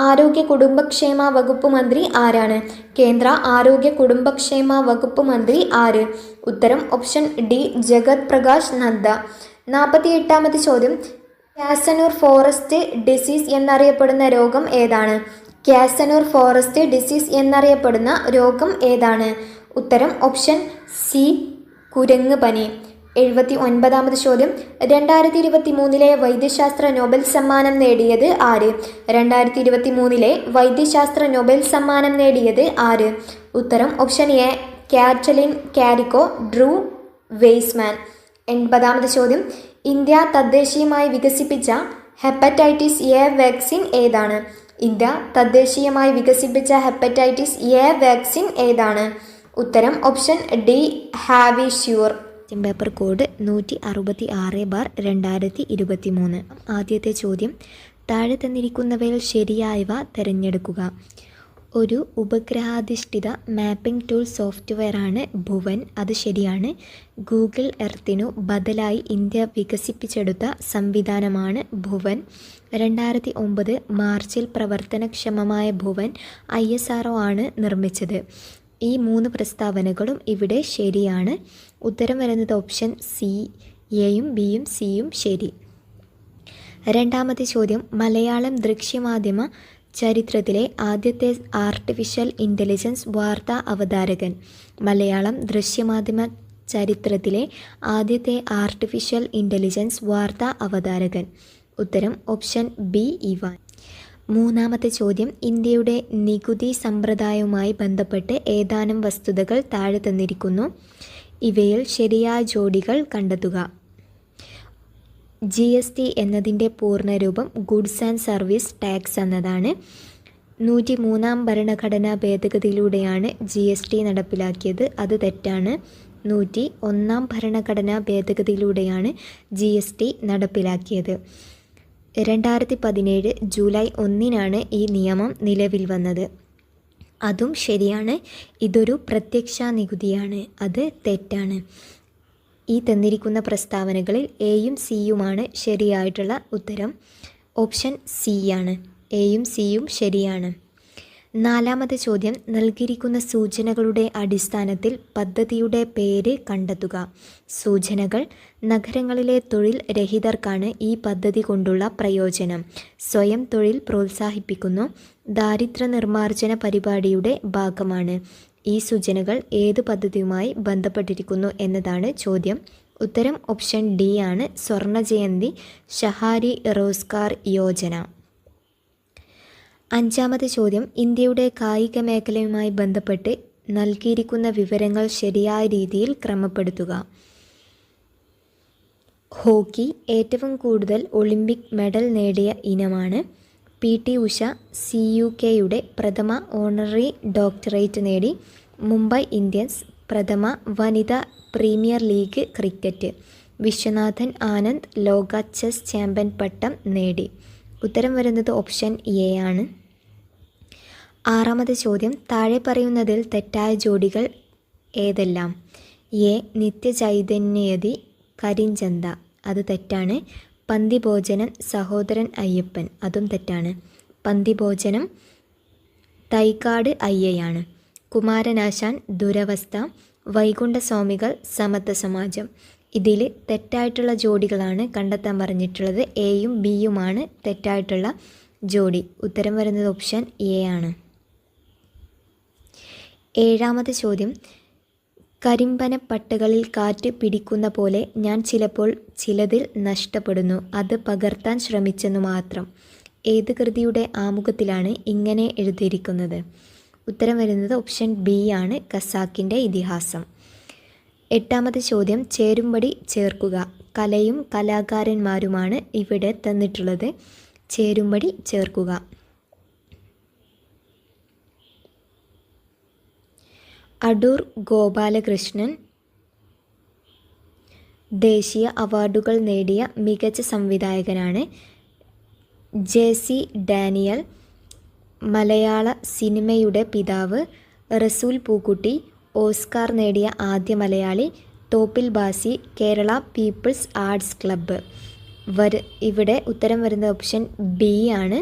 Speaker 1: ആരോഗ്യ കുടുംബക്ഷേമ വകുപ്പ് മന്ത്രി ആരാണ്? കേന്ദ്ര ആരോഗ്യ കുടുംബക്ഷേമ വകുപ്പ് മന്ത്രി ആര്? ഉത്തരം ഓപ്ഷൻ ഡി, ജഗത് പ്രകാശ് നദ്ദ. 48-ാമത്തെ ചോദ്യം, കാസനൂർ ഫോറസ്റ്റ് ഡിസീസ് എന്നറിയപ്പെടുന്ന രോഗം ഏതാണ്? കാസനൂർ ഫോറസ്റ്റ് ഡിസീസ് എന്നറിയപ്പെടുന്ന രോഗം ഏതാണ്? ഉത്തരം ഓപ്ഷൻ സി, കുരങ്ങ് പനി. 79-ാമത് ചോദ്യം, 2023 വൈദ്യശാസ്ത്ര നൊബേൽ സമ്മാനം നേടിയത് ആര്? 2023 വൈദ്യശാസ്ത്ര നൊബേൽ സമ്മാനം നേടിയത് ആര്? ഉത്തരം option A, Katalin Kariko Drew Weissman. 80-ാമത് ചോദ്യം, ഇന്ത്യ തദ്ദേശീയമായി വികസിപ്പിച്ച ഹെപ്പറ്റൈറ്റിസ് എ വാക്സിൻ ഏതാണ്? ഇന്ത്യ തദ്ദേശീയമായി വികസിപ്പിച്ച ഹെപ്പറ്റൈറ്റിസ് എ വാക്സിൻ ഏതാണ്? ഉത്തരം option D, Havisure. Paper code 166/2023. ആദ്യത്തെ ചോദ്യം, താഴെ തന്നിരിക്കുന്നവയിൽ ശരിയായവ തിരഞ്ഞെടുക്കുക. ഒരു ഉപഗ്രഹാധിഷ്ഠിത മാപ്പിംഗ് ടൂൾ സോഫ്റ്റ്വെയറാണ് ഭുവൻ, അത് ശരിയാണ്. ഗൂഗിൾ എർത്തിനു ബദലായി ഇന്ത്യ വികസിപ്പിച്ചെടുത്ത സംവിധാനമാണ് ഭുവൻ. 2009 മാർച്ചിൽ പ്രവർത്തനക്ഷമമായ ഭുവൻ ISRO ആണ് നിർമ്മിച്ചത്. ഈ 3 പ്രസ്താവനകളും ഇവിടെ ശരിയാണ്. ഉത്തരം വരുന്നത് ഓപ്ഷൻ സി, എയും ബിയും സിയും ശരി. രണ്ടാമത്തെ ചോദ്യം, മലയാളം ദൃശ്യമാധ്യമ ചരിത്രത്തിലെ ആദ്യത്തെ ആർട്ടിഫിഷ്യൽ ഇൻ്റലിജൻസ് വാർത്താ അവതാരകൻ. മലയാളം ദൃശ്യമാധ്യമ ചരിത്രത്തിലെ ആദ്യത്തെ ആർട്ടിഫിഷ്യൽ ഇൻ്റലിജൻസ് വാർത്താ അവതാരകൻ. ഉത്തരം ഓപ്ഷൻ ബി, ഇവാൻ. മൂന്നാമത്തെ ചോദ്യം, ഇന്ത്യയുടെ നികുതി സമ്പ്രദായവുമായി ബന്ധപ്പെട്ട് ഏതാനും വസ്തുതകൾ താഴെ തന്നിരിക്കുന്നു. ഇവയിൽ ശരിയായ ജോഡികൾ കണ്ടെത്തുക. GST എന്നതിൻ്റെ പൂർണ്ണരൂപം ഗുഡ്സ് ആൻഡ് സർവീസ് ടാക്സ് എന്നതാണ്. 103-ാം ഭരണഘടനാ ഭേദഗതിയിലൂടെയാണ് GST നടപ്പിലാക്കിയത്, അത് തെറ്റാണ്. 101-ാം ഭരണഘടനാ ഭേദഗതിയിലൂടെയാണ് GST നടപ്പിലാക്കിയത്. 2017 ജൂലൈ 1-നാണ് ഈ നിയമം നിലവിൽ വന്നത്, അതും ശരിയാണ്. ഇതൊരു പ്രത്യക്ഷ നികുതിയാണ്, അത് തെറ്റാണ്. ഈ തന്നിരിക്കുന്ന പ്രസ്താവനകളിൽ എയും സിയുമാണ് ശരിയായിട്ടുള്ള ഉത്തരം. ഓപ്ഷൻ സി ആണ്, എയും സിയും ശരിയാണ്. നാലാമത്തെ ചോദ്യം, നൽകിയിരിക്കുന്ന സൂചനകളുടെ അടിസ്ഥാനത്തിൽ പദ്ധതിയുടെ പേര് കണ്ടെത്തുക. സൂചനകൾ: നഗരങ്ങളിലെ തൊഴിൽ രഹിതർക്കാണ് ഈ പദ്ധതി കൊണ്ടുള്ള പ്രയോജനം. സ്വയം തൊഴിൽ പ്രോത്സാഹിപ്പിക്കുന്നു. ദാരിദ്ര്യ നിർമ്മാർജ്ജന പരിപാടിയുടെ ഭാഗമാണ്. ഈ സൂചനകൾ ഏത് പദ്ധതിയുമായി ബന്ധപ്പെട്ടിരിക്കുന്നു എന്നതാണ് ചോദ്യം. ഉത്തരം ഓപ്ഷൻ ഡി ആണ്, സ്വർണ്ണ ജയന്തി ഷഹാരി റോസ്ഗാർ യോജന. അഞ്ചാമത്തെ ചോദ്യം, ഇന്ത്യയുടെ കായിക മേഖലയുമായി ബന്ധപ്പെട്ട് നൽകിയിരിക്കുന്ന വിവരങ്ങൾ ശരിയായ രീതിയിൽ ക്രമപ്പെടുത്തുക. ഹോക്കി ഏറ്റവും കൂടുതൽ ഒളിമ്പിക് മെഡൽ നേടിയ ഇനമാണ്. PT ഉഷ CUKയുടെ പ്രഥമ ഓണററി ഡോക്ടറേറ്റ് നേടി. മുംബൈ ഇന്ത്യൻസ് പ്രഥമ വനിതാ premier league cricket. Viswanathan Anand ലോക ചെസ് ചാമ്പ്യൻ പട്ടം നേടി. ഉത്തരം വരുന്നത് ഓപ്ഷൻ എ ആണ്. ആറാമത്തെ ചോദ്യം, താഴെ പറയുന്നതിൽ തെറ്റായ ജോഡികൾ ഏതെല്ലാം? എ, നിത്യചൈതന്യയതി കരിഞ്ചന്ത, അത് തെറ്റാണ്. പന്തിഭോജനം സഹോദരൻ അയ്യപ്പൻ, അതും തെറ്റാണ്. പന്തിഭോജനം തൈക്കാട് അയ്യയാണ്. കുമാരനാശാൻ ദുരവസ്ഥ. വൈകുണ്ഠസ്വാമികൾ സമത്വ സമാജം. ഇതിൽ തെറ്റായിട്ടുള്ള ജോഡികളാണ് കണ്ടെത്താൻ പറഞ്ഞിട്ടുള്ളത്. എയും ബിയുമാണ് തെറ്റായിട്ടുള്ള ജോഡി. ഉത്തരം വരുന്നത് ഓപ്ഷൻ എ ആണ്. ഏഴാമത്തെ ചോദ്യം, കരിമ്പനപ്പട്ടകളിൽ കാറ്റ് പിടിക്കുന്ന പോലെ ഞാൻ ചിലപ്പോൾ ചിലതിൽ നഷ്ടപ്പെടുന്നു. അത് പകർത്താൻ ശ്രമിച്ചെന്നു മാത്രം. ഏത് കൃതിയുടെ ആമുഖത്തിലാണ് ഇങ്ങനെ എഴുതിയിരിക്കുന്നത്? ഉത്തരം വരുന്നത് ഓപ്ഷൻ ബി ആണ്, ഖസാക്കിൻ്റെ ഇതിഹാസം. 8ാമത്തെ ചോദ്യം, ചേരുംപടി ചേർക്കുക. കലയും കലാകാരന്മാരുമാണ് ഇവിടെ തന്നിട്ടുള്ളത്. ചേരുംപടി ചേർക്കുക. അടൂർ ഗോപാലകൃഷ്ണൻ ദേശീയ അവാർഡുകൾ നേടിയ മികച്ച സംവിധായകനാണ്. ജെ.സി. ഡാനിയൽ മലയാള സിനിമയുടെ പിതാവ്. റസൂൽ പൂക്കുട്ടി ഓസ്കാർ നേടിയ ആദ്യ Malayali. Thoppil Bhasi Kerala people's arts club. ഇവിടെ ഉത്തരം വരുന്ന ഓപ്ഷൻ ബി ആണ്.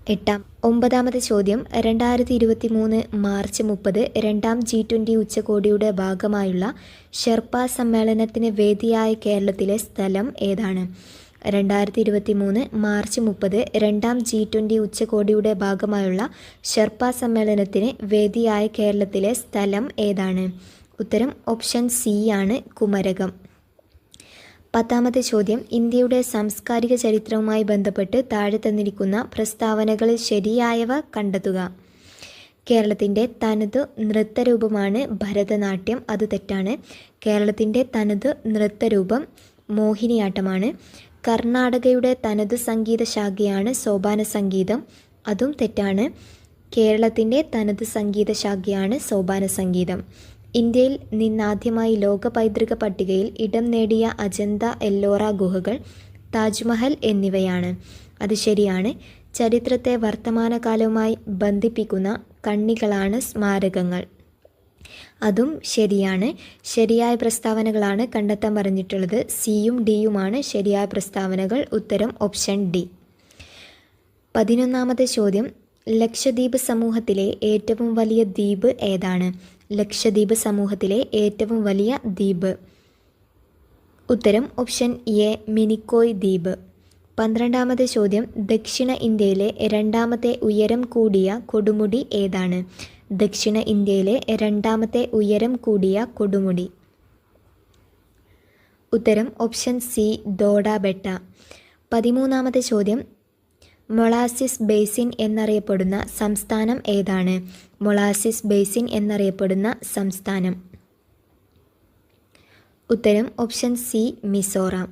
Speaker 1: 9ാമത്തെ ചോദ്യം, 2023 മാർച്ച് 30 2ാം G20 ഉച്ചകോടിയുടെ ഭാഗമായുള്ള ഷെർപ്പ സമ്മേളനത്തിന് വേദിയായ കേരളത്തിലെ സ്ഥലം ഏതാണ്? 2023 മാർച്ച് 30 2ാം G20 ഉച്ചകോടിയുടെ ഭാഗമായുള്ള ഷെർപ്പ സമ്മേളനത്തിന് വേദിയായ കേരളത്തിലെ സ്ഥലം ഏതാണ്? ഉത്തരം ഓപ്ഷൻ സി ആണ്, കുമരകം. 10ാമത്തെ ചോദ്യം, ഇന്ത്യയുടെ സാംസ്കാരിക ചരിത്രവുമായി ബന്ധപ്പെട്ട് താഴെ തന്നിരിക്കുന്ന പ്രസ്താവനകളിൽ ശരിയായവ കണ്ടെത്തുക. കേരളത്തിൻ്റെ തനതു നൃത്തരൂപമാണ് ഭരതനാട്യം. അത് തെറ്റാണ്. കേരളത്തിൻ്റെ തനതു നൃത്തരൂപം മോഹിനിയാട്ടമാണ്. കർണാടകയുടെ തനതു സംഗീത ശാഖയാണ് സോപാന സംഗീതം. അതും തെറ്റാണ്. കേരളത്തിൻ്റെ തനതു സംഗീത ശാഖയാണ് സോപാന സംഗീതം. ഇന്ത്യയിൽ നിന്നാദ്യമായി ലോക പൈതൃക പട്ടികയിൽ ഇടം നേടിയ അജന്ത, എല്ലോറ ഗുഹകൾ, താജ്മഹൽ എന്നിവയാണ്. അത് ശരിയാണ്. ചരിത്രത്തെ വർത്തമാനകാലവുമായി ബന്ധിപ്പിക്കുന്ന കണ്ണികളാണ് സ്മാരകങ്ങൾ. അതും ശരിയാണ്. ശരിയായ പ്രസ്താവനകളാണ് കണ്ടെത്താൻ പറഞ്ഞിട്ടുള്ളത്. സിയും ഡിയുമാണ് ശരിയായ പ്രസ്താവനകൾ. ഉത്തരം ഓപ്ഷൻ ഡി. 11ാമത്തെ ചോദ്യം, ലക്ഷദ്വീപ് സമൂഹത്തിലെ ഏറ്റവും വലിയ ദ്വീപ് ഏതാണ്? ലക്ഷദ്വീപ് സമൂഹത്തിലെ ഏറ്റവും വലിയ ദ്വീപ്. ഉത്തരം ഓപ്ഷൻ എ, മിനിക്കോയ് ദ്വീപ്. 12ാമത്തെ ചോദ്യം, ദക്ഷിണ ഇന്ത്യയിലെ 2ാമത്തെ ഉയരം കൂടിയ കൊടുമുടി ഏതാണ്? ദക്ഷിണ ഇന്ത്യയിലെ 2ാമത്തെ ഉയരം കൂടിയ കൊടുമുടി. ഉത്തരം ഓപ്ഷൻ സി, ദോഡാബെട്ട. 13ാമത്തെ ചോദ്യം, മൊളാസിസ് ബേസിൻ എന്നറിയപ്പെടുന്ന സംസ്ഥാനം ഏതാണ്? മൊളാസിസ് ബേസിൻ എന്നറിയപ്പെടുന്ന സംസ്ഥാനം. ഉത്തരം ഓപ്ഷൻ സി, മിസോറാം.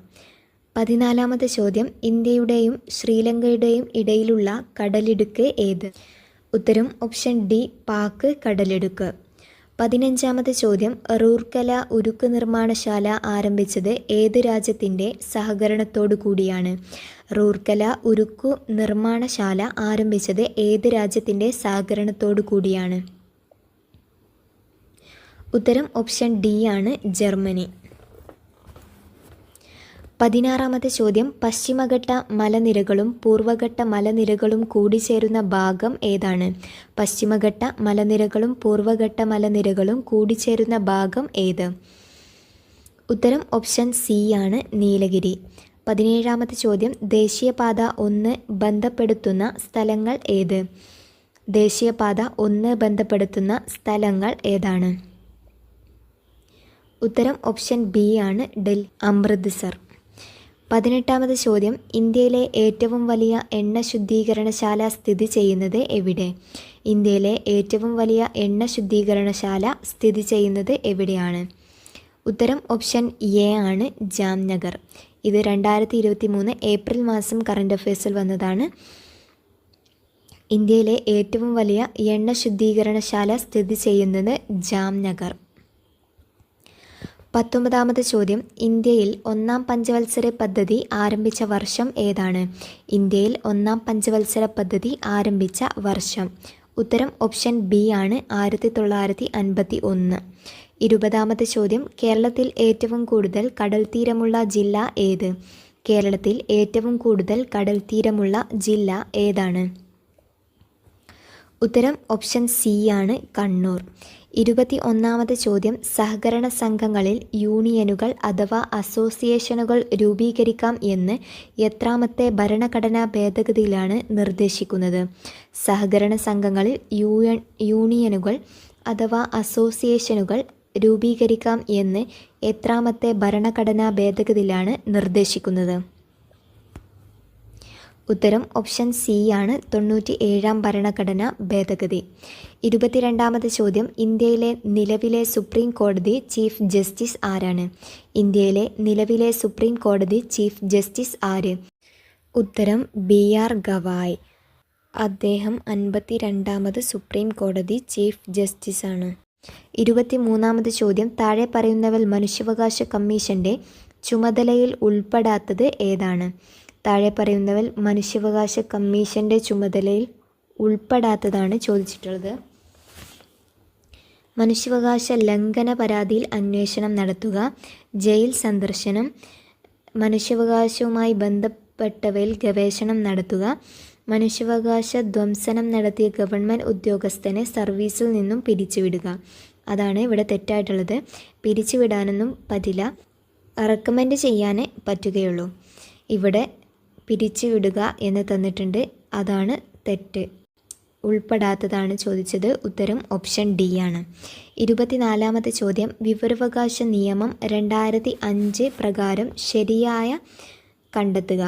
Speaker 1: 14ാമത്തെ ചോദ്യം, ഇന്ത്യയുടെയും ശ്രീലങ്കയുടെയും ഇടയിലുള്ള കടലിടുക്ക് ഏത്? ഉത്തരം ഓപ്ഷൻ ഡി, പാക്ക് കടലിടുക്ക്. 15ാമത്തെ ചോദ്യം, റൂർക്കല ഉരുക്ക് നിർമ്മാണശാല ആരംഭിച്ചത് ഏത് രാജ്യത്തിൻ്റെ സഹകരണത്തോടു കൂടിയാണ്? റൂർക്കല ഉരുക്കു നിർമ്മാണശാല ആരംഭിച്ചത് ഏത് രാജ്യത്തിൻ്റെ സഹകരണത്തോടു കൂടിയാണ്? ഉത്തരം ഓപ്ഷൻ ഡി ആണ്, ജർമ്മനി. 16ാമത്തെ ചോദ്യം, പശ്ചിമഘട്ട മലനിരകളും പൂർവ്വഘട്ട മലനിരകളും കൂടിച്ചേരുന്ന ഭാഗം ഏതാണ്? പശ്ചിമഘട്ട മലനിരകളും പൂർവ്വഘട്ട മലനിരകളും കൂടിച്ചേരുന്ന ഭാഗം ഏത്? ഉത്തരം ഓപ്ഷൻ സി ആണ്, നീലഗിരി. 17ാമത്തെ ചോദ്യം, ദേശീയപാത 1 ബന്ധപ്പെടുത്തുന്ന സ്ഥലങ്ങൾ ഏത്? ദേശീയപാത 1 ബന്ധപ്പെടുത്തുന്ന സ്ഥലങ്ങൾ ഏതാണ്? ഉത്തരം ഓപ്ഷൻ ബി ആണ്, ഡൽഹി, അമൃത്സർ. 18ാമത്തെ ചോദ്യം, ഇന്ത്യയിലെ ഏറ്റവും വലിയ എണ്ണ ശുദ്ധീകരണശാല സ്ഥിതി ചെയ്യുന്നത് എവിടെ? ഇന്ത്യയിലെ ഏറ്റവും വലിയ എണ്ണ ശുദ്ധീകരണശാല സ്ഥിതി ചെയ്യുന്നത് എവിടെയാണ്? ഉത്തരം ഓപ്ഷൻ എ ആണ്, ജാംനഗർ. ഇത് 2023 ഏപ്രിൽ മാസം കറണ്ട് അഫയേഴ്സിൽ വന്നതാണ്. ഇന്ത്യയിലെ ഏറ്റവും വലിയ എണ്ണ ശുദ്ധീകരണശാല സ്ഥിതി ചെയ്യുന്നത് ജാംനഗർ. 19ാമത്തെ ചോദ്യം, ഇന്ത്യയിൽ 1ാം പഞ്ചവത്സര പദ്ധതി ആരംഭിച്ച വർഷം ഏതാണ്? ഇന്ത്യയിൽ 1ാം പഞ്ചവത്സര പദ്ധതി ആരംഭിച്ച വർഷം. ഉത്തരം ഓപ്ഷൻ ബി ആണ്, 1951. 20ാമത്തെ ചോദ്യം, കേരളത്തിൽ ഏറ്റവും കൂടുതൽ കടൽത്തീരമുള്ള ജില്ല ഏത്? കേരളത്തിൽ ഏറ്റവും കൂടുതൽ കടൽത്തീരമുള്ള ജില്ല ഏതാണ്? ഉത്തരം ഓപ്ഷൻ സി ആണ്, കണ്ണൂർ. 21ാമത്തെ ചോദ്യം, സഹകരണ സംഘങ്ങളിൽ യൂണിയനുകൾ അഥവാ അസോസിയേഷനുകൾ രൂപീകരിക്കാം എന്ന് എത്രാമത്തെ ഭരണഘടനാ ഭേദഗതിയിലാണ് നിർദ്ദേശിക്കുന്നത്? സഹകരണ സംഘങ്ങളിൽ യൂണിയനുകൾ അഥവാ അസോസിയേഷനുകൾ രൂപീകരിക്കാം എന്ന് എത്രാമത്തെ ഭരണഘടനാ ഭേദഗതിയിലാണ് നിർദ്ദേശിക്കുന്നത്? ഉത്തരം ഓപ്ഷൻ സി ആണ് 97-ാം ഭരണഘടനാ ഭേദഗതി. 22ാമത് ചോദ്യം, ഇന്ത്യയിലെ നിലവിലെ സുപ്രീം കോടതി ചീഫ് ജസ്റ്റിസ് ആരാണ്? ഇന്ത്യയിലെ നിലവിലെ സുപ്രീം കോടതി ചീഫ് ജസ്റ്റിസ് ആര്? ഉത്തരം BR ഗവായ്. അദ്ദേഹം 52ാമത് സുപ്രീം കോടതി ചീഫ് ജസ്റ്റിസാണ്. 23ാമത് ചോദ്യം, താഴെ പറയുന്നവൽ മനുഷ്യാവകാശ കമ്മീഷന്റെ ചുമതലയിൽ ഉൾപ്പെടാത്തത് ഏതാണ്? താഴെ പറയുന്നവൽ മനുഷ്യാവകാശ കമ്മീഷന്റെ ചുമതലയിൽ ഉൾപ്പെടാത്തതാണ് ചോദിച്ചിട്ടുള്ളത്. മനുഷ്യാവകാശ ലംഘന പരാതിയിൽ അന്വേഷണം നടത്തുക, ജയിൽ സന്ദർശനം, മനുഷ്യാവകാശവുമായി ബന്ധപ്പെട്ടവയിൽ ഗവേഷണം നടത്തുക, മനുഷ്യാവകാശ ധ്വംസനം നടത്തിയ ഗവൺമെൻറ് ഉദ്യോഗസ്ഥനെ സർവീസിൽ നിന്നും പിരിച്ചുവിടുക. അതാണ് ഇവിടെ തെറ്റായിട്ടുള്ളത്. പിരിച്ചുവിടാനൊന്നും പറ്റില്ല, റെക്കമെൻഡ് ചെയ്യാനേ പറ്റുകയുള്ളൂ. ഇവിടെ പിരിച്ചുവിടുക എന്ന് തന്നിട്ടുണ്ട്, അതാണ് തെറ്റ്. ഉൾപ്പെടാത്തതാണ് ചോദിച്ചത്. ഉത്തരം ഓപ്ഷൻ ഡി ആണ്. 24ാമത്തെ ചോദ്യം, വിവരാവകാശ നിയമം 2005 പ്രകാരം ശരിയായ കണ്ടെത്തുക.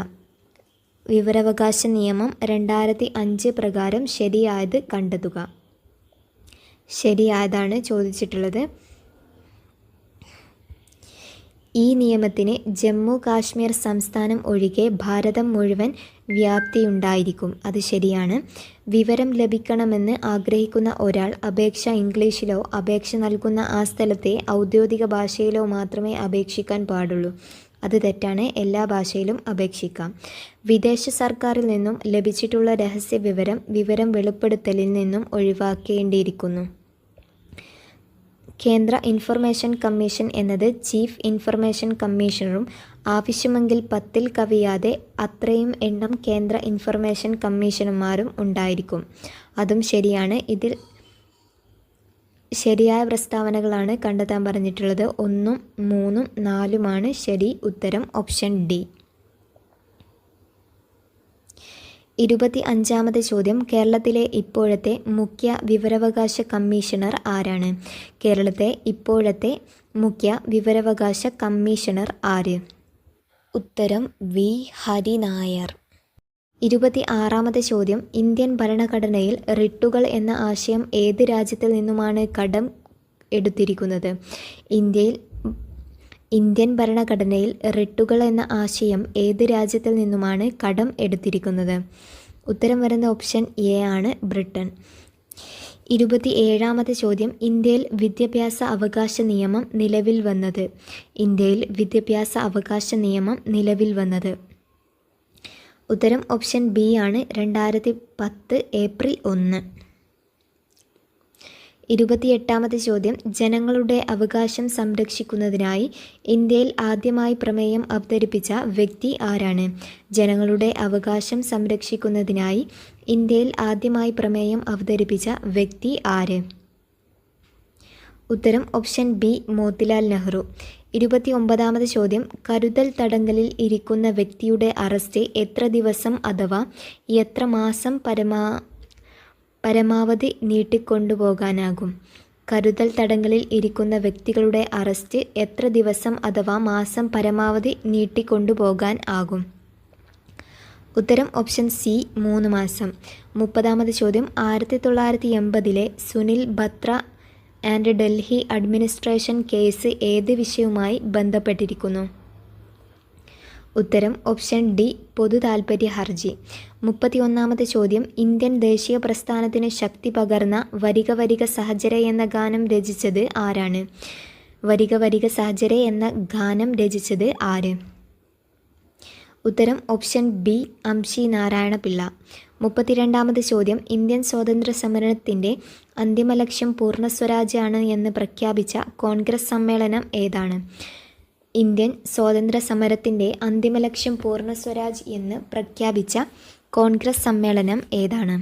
Speaker 1: വിവരാവകാശ നിയമം 2005 പ്രകാരം ശരിയായത് കണ്ടെത്തുക. ശരിയായതാണ് ചോദിച്ചിട്ടുള്ളത്. ഈ നിയമത്തിന് ജമ്മു കാശ്മീർ സംസ്ഥാനം ഒഴികെ ഭാരതം മുഴുവൻ വ്യാപ്തിയുണ്ടായിരിക്കും. അത് ശരിയാണ്. വിവരം ലഭിക്കണമെന്ന് ആഗ്രഹിക്കുന്ന ഒരാൾ അപേക്ഷ ഇംഗ്ലീഷിലോ അപേക്ഷ നൽകുന്ന ആ സ്ഥലത്തെ ഔദ്യോഗിക ഭാഷയിലോ മാത്രമേ അപേക്ഷിക്കാൻ പാടുള്ളൂ. അത് തെറ്റാണ്. എല്ലാ ഭാഷയിലും അപേക്ഷിക്കാം. വിദേശ സർക്കാരിൽ നിന്നും ലഭിച്ചിട്ടുള്ള രഹസ്യ വിവരം വെളിപ്പെടുത്തലിൽ നിന്നും ഒഴിവാക്കേണ്ടിയിരിക്കുന്നു. കേന്ദ്ര ഇൻഫർമേഷൻ കമ്മീഷൻ എന്നത് ചീഫ് ഇൻഫർമേഷൻ കമ്മീഷണറും ആവശ്യമെങ്കിൽ 10ൽ കവിയാതെ അത്രയും എണ്ണം കേന്ദ്ര ഇൻഫർമേഷൻ കമ്മീഷണർമാരും ഉണ്ടായിരിക്കും. അതും ശരിയാണ്. ഇതിൽ ശരിയായ പ്രസ്താവനകളാണ് കണ്ടെത്താൻ പറഞ്ഞിട്ടുള്ളത്. 1, 3, 4 ശരി. ഉത്തരം ഓപ്ഷൻ ഡി. 25ാമത് ചോദ്യം, കേരളത്തിലെ ഇപ്പോഴത്തെ മുഖ്യ വിവരാവകാശ കമ്മീഷണർ ആരാണ്? കേരളത്തെ ഇപ്പോഴത്തെ മുഖ്യ വിവരാവകാശ കമ്മീഷണർ ആര്? ഉത്തരം വി ഹരിനായർ. 26ാമത് ചോദ്യം, ഇന്ത്യൻ ഭരണഘടനയിൽ റിട്ടുകൾ എന്ന ആശയം ഏത് രാജ്യത്തിൽ നിന്നുമാണ് കടം എടുത്തിരിക്കുന്നത്? ഇന്ത്യൻ ഭരണഘടനയിൽ റിട്ടുകൾ എന്ന ആശയം ഏത് രാജ്യത്തിൽ നിന്നുമാണ് കടം എടുത്തിരിക്കുന്നത്? ഉത്തരം വരുന്ന ഓപ്ഷൻ എ ആണ്, ബ്രിട്ടൻ. 27ാമത് ചോദ്യം, ഇന്ത്യയിൽ വിദ്യാഭ്യാസ അവകാശ നിയമം നിലവിൽ വന്നത്? ഇന്ത്യയിൽ വിദ്യാഭ്യാസ അവകാശ നിയമം നിലവിൽ വന്നത്? ഉത്തരം ഓപ്ഷൻ ബി ആണ്, 2010 ഏപ്രിൽ 1. 28ാമത് ചോദ്യം, ജനങ്ങളുടെ അവകാശം സംരക്ഷിക്കുന്നതിനായി ഇന്ത്യയിൽ ആദ്യമായി പ്രമേയം അവതരിപ്പിച്ച വ്യക്തി ആരാണ്? ജനങ്ങളുടെ അവകാശം സംരക്ഷിക്കുന്നതിനായി ഇന്ത്യയിൽ ആദ്യമായി പ്രമേയം അവതരിപ്പിച്ച വ്യക്തി ആര്? ഉത്തരം ഓപ്ഷൻ ബി, മോത്തിലാൽ നെഹ്റു. 29ാമത് ചോദ്യം, കരുതൽ തടങ്കലിൽ ഇരിക്കുന്ന വ്യക്തിയുടെ അറസ്റ്റ് എത്ര ദിവസം അഥവാ എത്ര മാസം പരമാവധി നീട്ടിക്കൊണ്ടുപോകാനാകും? കരുതൽ തടങ്കലിൽ ഇരിക്കുന്ന വ്യക്തികളുടെ അറസ്റ്റ് എത്ര ദിവസം അഥവാ മാസം പരമാവധി നീട്ടിക്കൊണ്ടുപോകാൻ ആകും? ഉത്തരം ഓപ്ഷൻ സി, 3 മാസം. 30ാമത് ചോദ്യം, 1980-ലെ Sunil Batra and Delhi administration case ഏത് വിഷയവുമായി ബന്ധപ്പെട്ടിരിക്കുന്നു? ഉത്തരം ഓപ്ഷൻ ഡി, പൊതു താൽപ്പര്യ ഹർജി. 31ാമത് ചോദ്യം, ഇന്ത്യൻ ദേശീയ പ്രസ്ഥാനത്തിന് ശക്തി പകർന്ന വരിക വരിക സഹചര എന്ന ഗാനം രചിച്ചത് ആരാണ്? വരിക വരിക സഹചര എന്ന ഗാനം രചിച്ചത് ആര്? ഉത്തരം ഓപ്ഷൻ ബി, അംശി നാരായണ പിള്ള. 32ാമത് ചോദ്യം, ഇന്ത്യൻ സ്വാതന്ത്ര്യ സമരത്തിൻ്റെ അന്തിമ ലക്ഷ്യം പൂർണ്ണ സ്വരാജാണ് എന്ന് പ്രഖ്യാപിച്ച കോൺഗ്രസ് സമ്മേളനം ഏതാണ്? ഇന്ത്യൻ സ്വാതന്ത്ര്യ സമരത്തിൻ്റെ അന്തിമ ലക്ഷ്യം പൂർണ്ണ സ്വരാജ് എന്ന് പ്രഖ്യാപിച്ച കോൺഗ്രസ് സമ്മേളനം ഏതാണ്?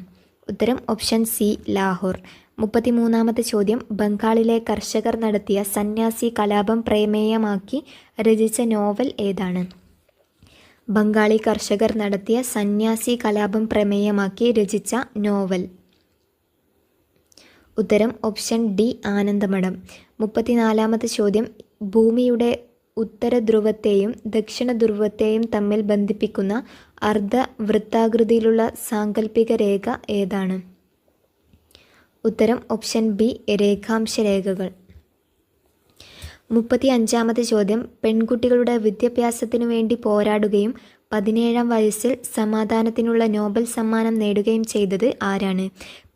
Speaker 1: ഉത്തരം ഓപ്ഷൻ സി, ലാഹോർ. 33ാമത്തെ ചോദ്യം, ബംഗാളിലെ കർഷകർ നടത്തിയ സന്യാസി കലാപം പ്രമേയമാക്കി രചിച്ച നോവൽ ഏതാണ്? ബംഗാളി കർഷകർ നടത്തിയ സന്യാസി കലാപം പ്രമേയമാക്കി രചിച്ച നോവൽ? ഉത്തരം ഓപ്ഷൻ ഡി, ആനന്ദമഠം. 34ാമത്തെ ചോദ്യം, ഭൂമിയുടെ ഉത്തര ധ്രുവത്തെയും ദക്ഷിണ ധ്രുവത്തെയും തമ്മിൽ ബന്ധിപ്പിക്കുന്ന അർദ്ധവൃത്താകൃതിയിലുള്ള സാങ്കല്പിക രേഖ ഏതാണ്? ഉത്തരം ഓപ്ഷൻ ബി രേഖാംശരേഖകൾ. 35-ാമത്തെ ചോദ്യം. പെൺകുട്ടികളുടെ വിദ്യാഭ്യാസത്തിനു വേണ്ടി പോരാടുകയും 17-ാം വയസ്സിൽ സമാധാനത്തിനുള്ള നോബൽ സമ്മാനം നേടുകയും ചെയ്തത് ആരാണ്?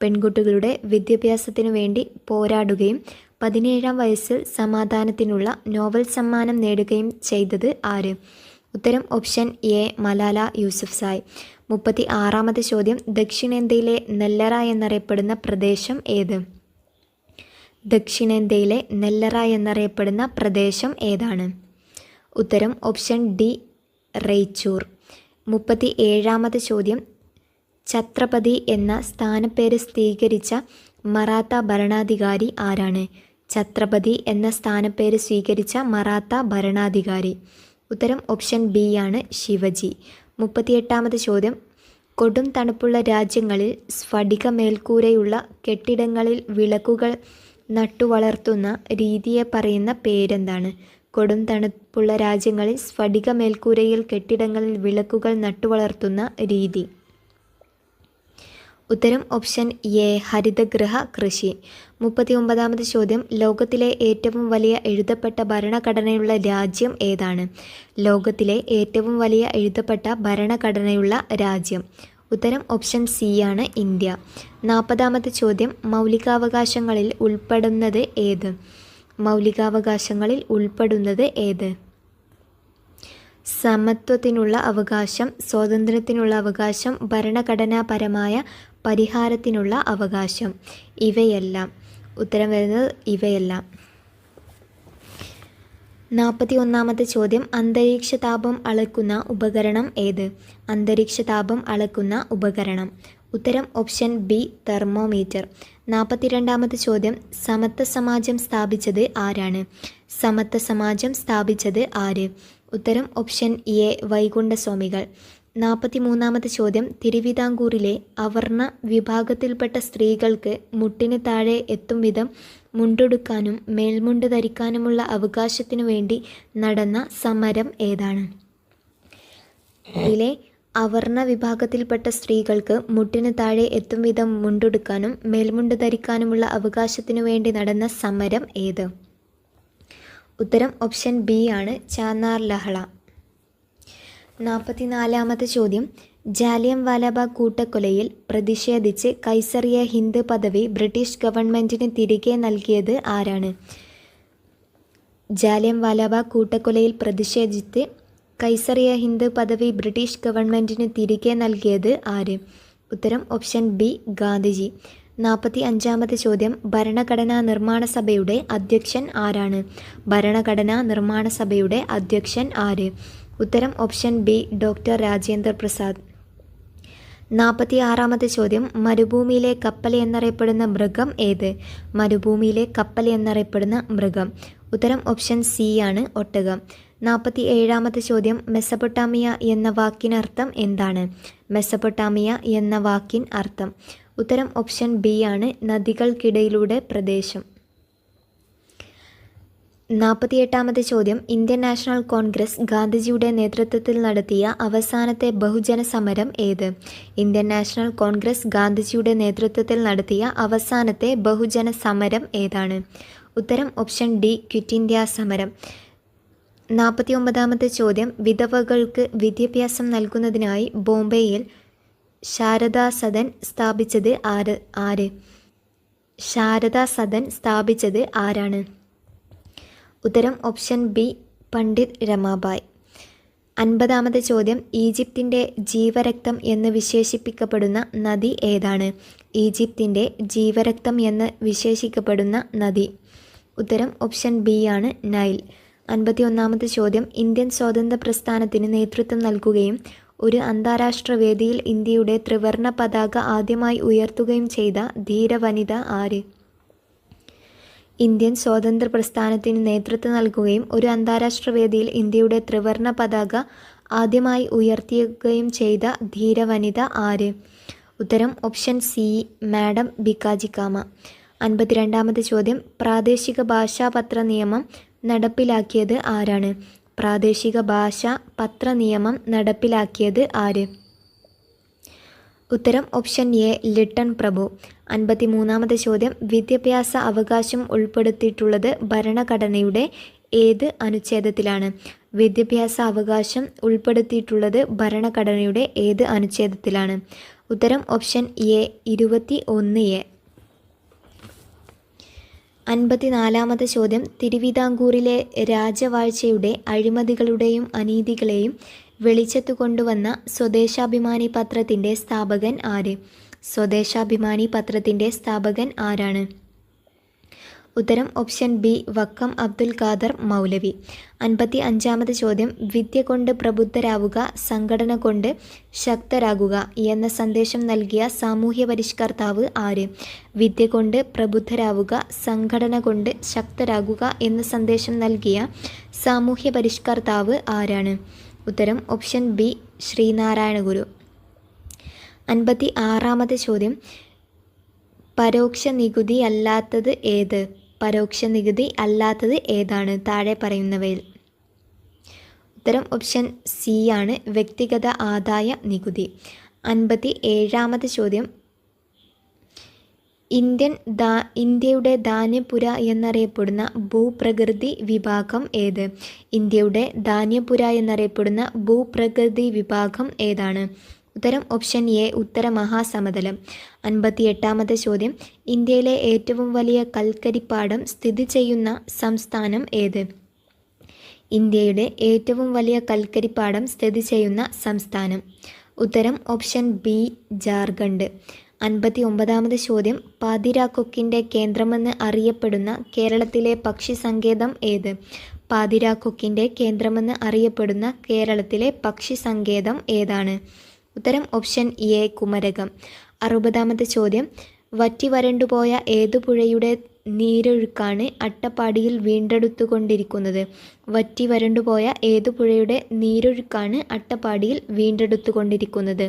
Speaker 1: പെൺകുട്ടികളുടെ വിദ്യാഭ്യാസത്തിനു വേണ്ടി പോരാടുകയും 17-ാം വയസ്സിൽ സമാധാനത്തിനുള്ള നോബൽ സമ്മാനം നേടുകയും ചെയ്തത് ആര്? ഉത്തരം ഓപ്ഷൻ എ മലാല യൂസഫ്സായ്. 36-ാമത്തെ ചോദ്യം. ദക്ഷിണേന്ത്യയിലെ നെല്ലറ എന്നറിയപ്പെടുന്ന പ്രദേശം ഏത്? ദക്ഷിണേന്ത്യയിലെ നെല്ലറ എന്നറിയപ്പെടുന്ന പ്രദേശം ഏതാണ്? ഉത്തരം ഓപ്ഷൻ ഡി റെയ്ച്ചൂർ. 37-ാമത്തെ ചോദ്യം. ഛത്രപതി എന്ന സ്ഥാനപ്പേര് സ്വീകരിച്ച മറാത്ത ഭരണാധികാരി ആരാണ്? ഛത്രപതി എന്ന സ്ഥാനപ്പേര് സ്വീകരിച്ച മറാത്ത ഭരണാധികാരി. ഉത്തരം ഓപ്ഷൻ ബി ആണ് ശിവജി. 38-ാമത്തെ ചോദ്യം. കൊടും തണുപ്പുള്ള രാജ്യങ്ങളിൽ സ്ഫടിക മേൽക്കൂരയുള്ള കെട്ടിടങ്ങളിൽ വിളക്കുകൾ നട്ടുവളർത്തുന്ന രീതിയെ പറയുന്ന പേരെന്താണ്? കൊടും തണുപ്പുള്ള രാജ്യങ്ങളിൽ സ്ഫടിക മേൽക്കൂരയിൽ കെട്ടിടങ്ങളിൽ വിളക്കുകൾ നട്ടുവളർത്തുന്ന രീതി. ഉത്തരം ഓപ്ഷൻ എ ഹരിതഗൃഹ കൃഷി. 39-ാമത്തെ ചോദ്യം. ലോകത്തിലെ ഏറ്റവും വലിയ എഴുതപ്പെട്ട ഭരണഘടനയുള്ള രാജ്യം ഏതാണ്? ലോകത്തിലെ ഏറ്റവും വലിയ എഴുതപ്പെട്ട ഭരണഘടനയുള്ള രാജ്യം. ഉത്തരം ഓപ്ഷൻ സി ആണ് ഇന്ത്യ. 40-ാമത്തെ ചോദ്യം. മൗലികാവകാശങ്ങളിൽ ഉൾപ്പെടുന്നത് ഏത്? മൗലികാവകാശങ്ങളിൽ ഉൾപ്പെടുന്നത് ഏത്? സമത്വത്തിനുള്ള അവകാശം, സ്വാതന്ത്ര്യത്തിനുള്ള അവകാശം, ഭരണഘടനാപരമായ പരിഹാരത്തിനുള്ള അവകാശം. ഇവയെല്ലാം. ഉത്തരം വരുന്നത് ഇവയെല്ലാം. 41-ാമത്തെ ചോദ്യം. അന്തരീക്ഷ താപം അളക്കുന്ന ഉപകരണം ഏത്? അന്തരീക്ഷ താപം അളക്കുന്ന ഉപകരണം. ഉത്തരം ഓപ്ഷൻ ബി തെർമോമീറ്റർ. 42-ാമത്തെ ചോദ്യം. സമത്വ സമാജം സ്ഥാപിച്ചത് ആരാണ്? സമത്വ സമാജം സ്ഥാപിച്ചത് ആര്? ഉത്തരം ഓപ്ഷൻ എ വൈകുണ്ഠസ്വാമികൾ. 43-ാമത്തെ ചോദ്യം. തിരുവിതാംകൂറിലെ അവർണ വിഭാഗത്തിൽപ്പെട്ട സ്ത്രീകൾക്ക് മുട്ടിന് താഴെ എത്തും വിധം മുണ്ടുടുക്കാനും മേൽമുണ്ട് ധരിക്കാനുമുള്ള അവകാശത്തിനു വേണ്ടി നടന്ന സമരം ഏതാണ്? ഇതിലെ അവർണ വിഭാഗത്തിൽപ്പെട്ട സ്ത്രീകൾക്ക് മുട്ടിന് താഴെ എത്തും വിധം മുണ്ടുടുക്കാനും മേൽമുണ്ട് ധരിക്കാനുമുള്ള അവകാശത്തിനു വേണ്ടി നടന്ന സമരം ഏത്? ഉത്തരം ഓപ്ഷൻ ബി ആണ് ചാന്നാർ ലഹള. 44-ാമത്തെ ചോദ്യം. ജാലിയൻ വാലാബാഗ് കൂട്ടക്കൊലയിൽ പ്രതിഷേധിച്ച് കൈസറിയ ഹിന്ദ് പദവി ബ്രിട്ടീഷ് ഗവൺമെൻറ്റിന് തിരികെ നൽകിയത് ആരാണ്? ജാലിയൻ വാലാബാഗ് കൂട്ടക്കൊലയിൽ പ്രതിഷേധിച്ച് കൈസറിയ ഹിന്ദ് പദവി ബ്രിട്ടീഷ് ഗവൺമെൻറ്റിന് തിരികെ നൽകിയത് ആര്? ഉത്തരം ഓപ്ഷൻ ബി ഗാന്ധിജി. 45-ാമത്തെ ചോദ്യം. ഭരണഘടനാ നിർമ്മാണ സഭയുടെ അധ്യക്ഷൻ ആരാണ്? ഭരണഘടനാ നിർമ്മാണ സഭയുടെ അധ്യക്ഷൻ ആര്? ഉത്തരം option B doctor Rajendra Prasad. 46-ാമത്തെ ചോദ്യം. മരുഭൂമിയിലെ കപ്പൽ എന്നറിയപ്പെടുന്ന മൃഗം ഏത്? മരുഭൂമിയിലെ കപ്പൽ എന്നറിയപ്പെടുന്ന മൃഗം. ഉത്തരം ഓപ്ഷൻ സി ആണ് ഒട്ടകം. 47-ാമത്തെ ചോദ്യം. മെസപ്പൊട്ടാമിയ എന്ന വാക്കിനർത്ഥം എന്താണ്? മെസപ്പൊട്ടാമിയ എന്ന വാക്കിൻ അർത്ഥം. ഉത്തരം ഓപ്ഷൻ ബി ആണ് നദികൾക്കിടയിലൂടെ പ്രദേശം. 48-ാമത്തെ ചോദ്യം. ഇന്ത്യൻ നാഷണൽ കോൺഗ്രസ് ഗാന്ധിജിയുടെ നേതൃത്വത്തിൽ നടത്തിയ അവസാനത്തെ ബഹുജന സമരം ഏത്? ഇന്ത്യൻ നാഷണൽ കോൺഗ്രസ് ഗാന്ധിജിയുടെ നേതൃത്വത്തിൽ നടത്തിയ അവസാനത്തെ ബഹുജന സമരം ഏതാണ്? ഉത്തരം ഓപ്ഷൻ ഡി ക്വിറ്റ് ഇന്ത്യ സമരം. 49-ാമത്തെ ചോദ്യം. വിധവകൾക്ക് വിദ്യാഭ്യാസം നൽകുന്നതിനായി ബോംബെയിൽ ശാരദാ സദൻ സ്ഥാപിച്ചത് ആര്? ശാരദാ സദൻ സ്ഥാപിച്ചത് ആരാണ്? ഉത്തരം ഓപ്ഷൻ ബി പണ്ഡിറ്റ് രമാബായ്. 50-ാമത്തെ ചോദ്യം. ഈജിപ്തിൻ്റെ ജീവരക്തം എന്ന് വിശേഷിപ്പിക്കപ്പെടുന്ന നദി ഏതാണ്? ഈജിപ്തിൻ്റെ ജീവരക്തം എന്ന് വിശേഷിക്കപ്പെടുന്ന നദി. ഉത്തരം ഓപ്ഷൻ ബി ആണ് നൈൽ. 51-ാമത്തെ ചോദ്യം. ഇന്ത്യൻ സ്വാതന്ത്ര്യ പ്രസ്ഥാനത്തിന് നേതൃത്വം നൽകുകയും ഒരു അന്താരാഷ്ട്ര വേദിയിൽ ഇന്ത്യയുടെ ത്രിവർണ പതാക ആദ്യമായി ഉയർത്തുകയും ചെയ്ത ധീരവനിത ആര്? ഇന്ത്യൻ സ്വാതന്ത്ര്യ പ്രസ്ഥാനത്തിന് നേതൃത്വം നൽകുകയും ഒരു അന്താരാഷ്ട്ര വേദിയിൽ ഇന്ത്യയുടെ ത്രിവർണ പതാക ആദ്യമായി ഉയർത്തുകയും ചെയ്ത ധീരവനിത ആര്? ഉത്തരം ഓപ്ഷൻ സി മാഡം ഭിക്കാജി കാമ. 52-ാമത്തെ ചോദ്യം. പ്രാദേശിക ഭാഷാപത്ര നിയമം നടപ്പിലാക്കിയത് ആരാണ്? പ്രാദേശിക ഭാഷ പത്ര നിയമം നടപ്പിലാക്കിയത് ആര്? ഉത്തരം ഓപ്ഷൻ എ ലിട്ടൺ പ്രഭു. 53-ാമത്തെ ചോദ്യം, വിദ്യാഭ്യാസ അവകാശം ഉൾപ്പെടുത്തിയിട്ടുള്ളത് ഭരണഘടനയുടെ ഏത് അനുച്ഛേദത്തിലാണ്? വിദ്യാഭ്യാസ അവകാശം ഉൾപ്പെടുത്തിയിട്ടുള്ളത് ഭരണഘടനയുടെ ഏത് അനുച്ഛേദത്തിലാണ്? ഉത്തരം ഓപ്ഷൻ എ 21A. 54-ാമത്തെ ചോദ്യം, തിരുവിതാംകൂറിലെ രാജവാഴ്ചയുടെ അഴിമതികളുടെയും അനീതികളെയും വെളിച്ചത്തു കൊണ്ടുവന്ന സ്വദേശാഭിമാനി പത്രത്തിൻ്റെ സ്ഥാപകൻ ആര്? സ്വദേശാഭിമാനി പത്രത്തിൻ്റെ സ്ഥാപകൻ ആരാണ്? ഉത്തരം ഓപ്ഷൻ ബി വക്കം അബ്ദുൽ ഖാദർ മൗലവി. 55-ാമത്തെ ചോദ്യം, വിദ്യ കൊണ്ട് പ്രബുദ്ധരാവുക, സംഘടന കൊണ്ട് ശക്തരാകുക എന്ന സന്ദേശം നൽകിയ സാമൂഹ്യ പരിഷ്കർത്താവ് ആര്? വിദ്യ കൊണ്ട് പ്രബുദ്ധരാവുക, സംഘടന കൊണ്ട് ശക്തരാകുക എന്ന സന്ദേശം നൽകിയ സാമൂഹ്യ പരിഷ്കർത്താവ് ആരാണ്? ഉത്തരം ഓപ്ഷൻ ബി ശ്രീനാരായണ ഗുരു. 56-ാമത്തെ ചോദ്യം, പരോക്ഷ നികുതി അല്ലാത്തത് ഏത്? പരോക്ഷ നികുതി അല്ലാത്തത് ഏതാണ് താഴെ പറയുന്നവയിൽ? ഉത്തരം ഓപ്ഷൻ സി ആണ് വ്യക്തിഗത ആദായ നികുതി. 57-ാമത്തെ ചോദ്യം, ഇന്ത്യയുടെ ധാന്യപുര എന്നറിയപ്പെടുന്ന ഭൂപ്രകൃതി വിഭാഗം ഏത്? ഇന്ത്യയുടെ ധാന്യപുര എന്നറിയപ്പെടുന്ന ഭൂപ്രകൃതി വിഭാഗം ഏതാണ്? ഉത്തരം ഓപ്ഷൻ എ ഉത്തര മഹാസമതലം. 58-ാമത്തെ ചോദ്യം, ഇന്ത്യയിലെ ഏറ്റവും വലിയ കൽക്കരിപ്പാടം സ്ഥിതി ചെയ്യുന്ന സംസ്ഥാനം ഏത്? ഇന്ത്യയുടെ ഏറ്റവും വലിയ കൽക്കരിപ്പാടം സ്ഥിതി ചെയ്യുന്ന സംസ്ഥാനം? ഉത്തരം ഓപ്ഷൻ ബി ജാർഖണ്ഡ്. 59-ാമത്തെ ചോദ്യം, പാതിരാക്കൊക്കിൻ്റെ കേന്ദ്രമെന്ന് അറിയപ്പെടുന്ന കേരളത്തിലെ പക്ഷി സങ്കേതം ഏത്? പാതിരാക്കൊക്കിൻ്റെ കേന്ദ്രമെന്ന് അറിയപ്പെടുന്ന കേരളത്തിലെ പക്ഷി സങ്കേതം ഏതാണ്? ഉത്തരം ഓപ്ഷൻ എ കുമരകം. 60-ാമത്തെ ചോദ്യം, വറ്റി വരണ്ടുപോയ ഏതു പുഴയുടെ നീരൊഴുക്കാണ് അട്ടപ്പാടിയിൽ വീണ്ടെടുത്തുകൊണ്ടിരിക്കുന്നത്? വറ്റി വരണ്ടുപോയ ഏതു പുഴയുടെ നീരൊഴുക്കാണ് അട്ടപ്പാടിയിൽ വീണ്ടെടുത്തുകൊണ്ടിരിക്കുന്നത്?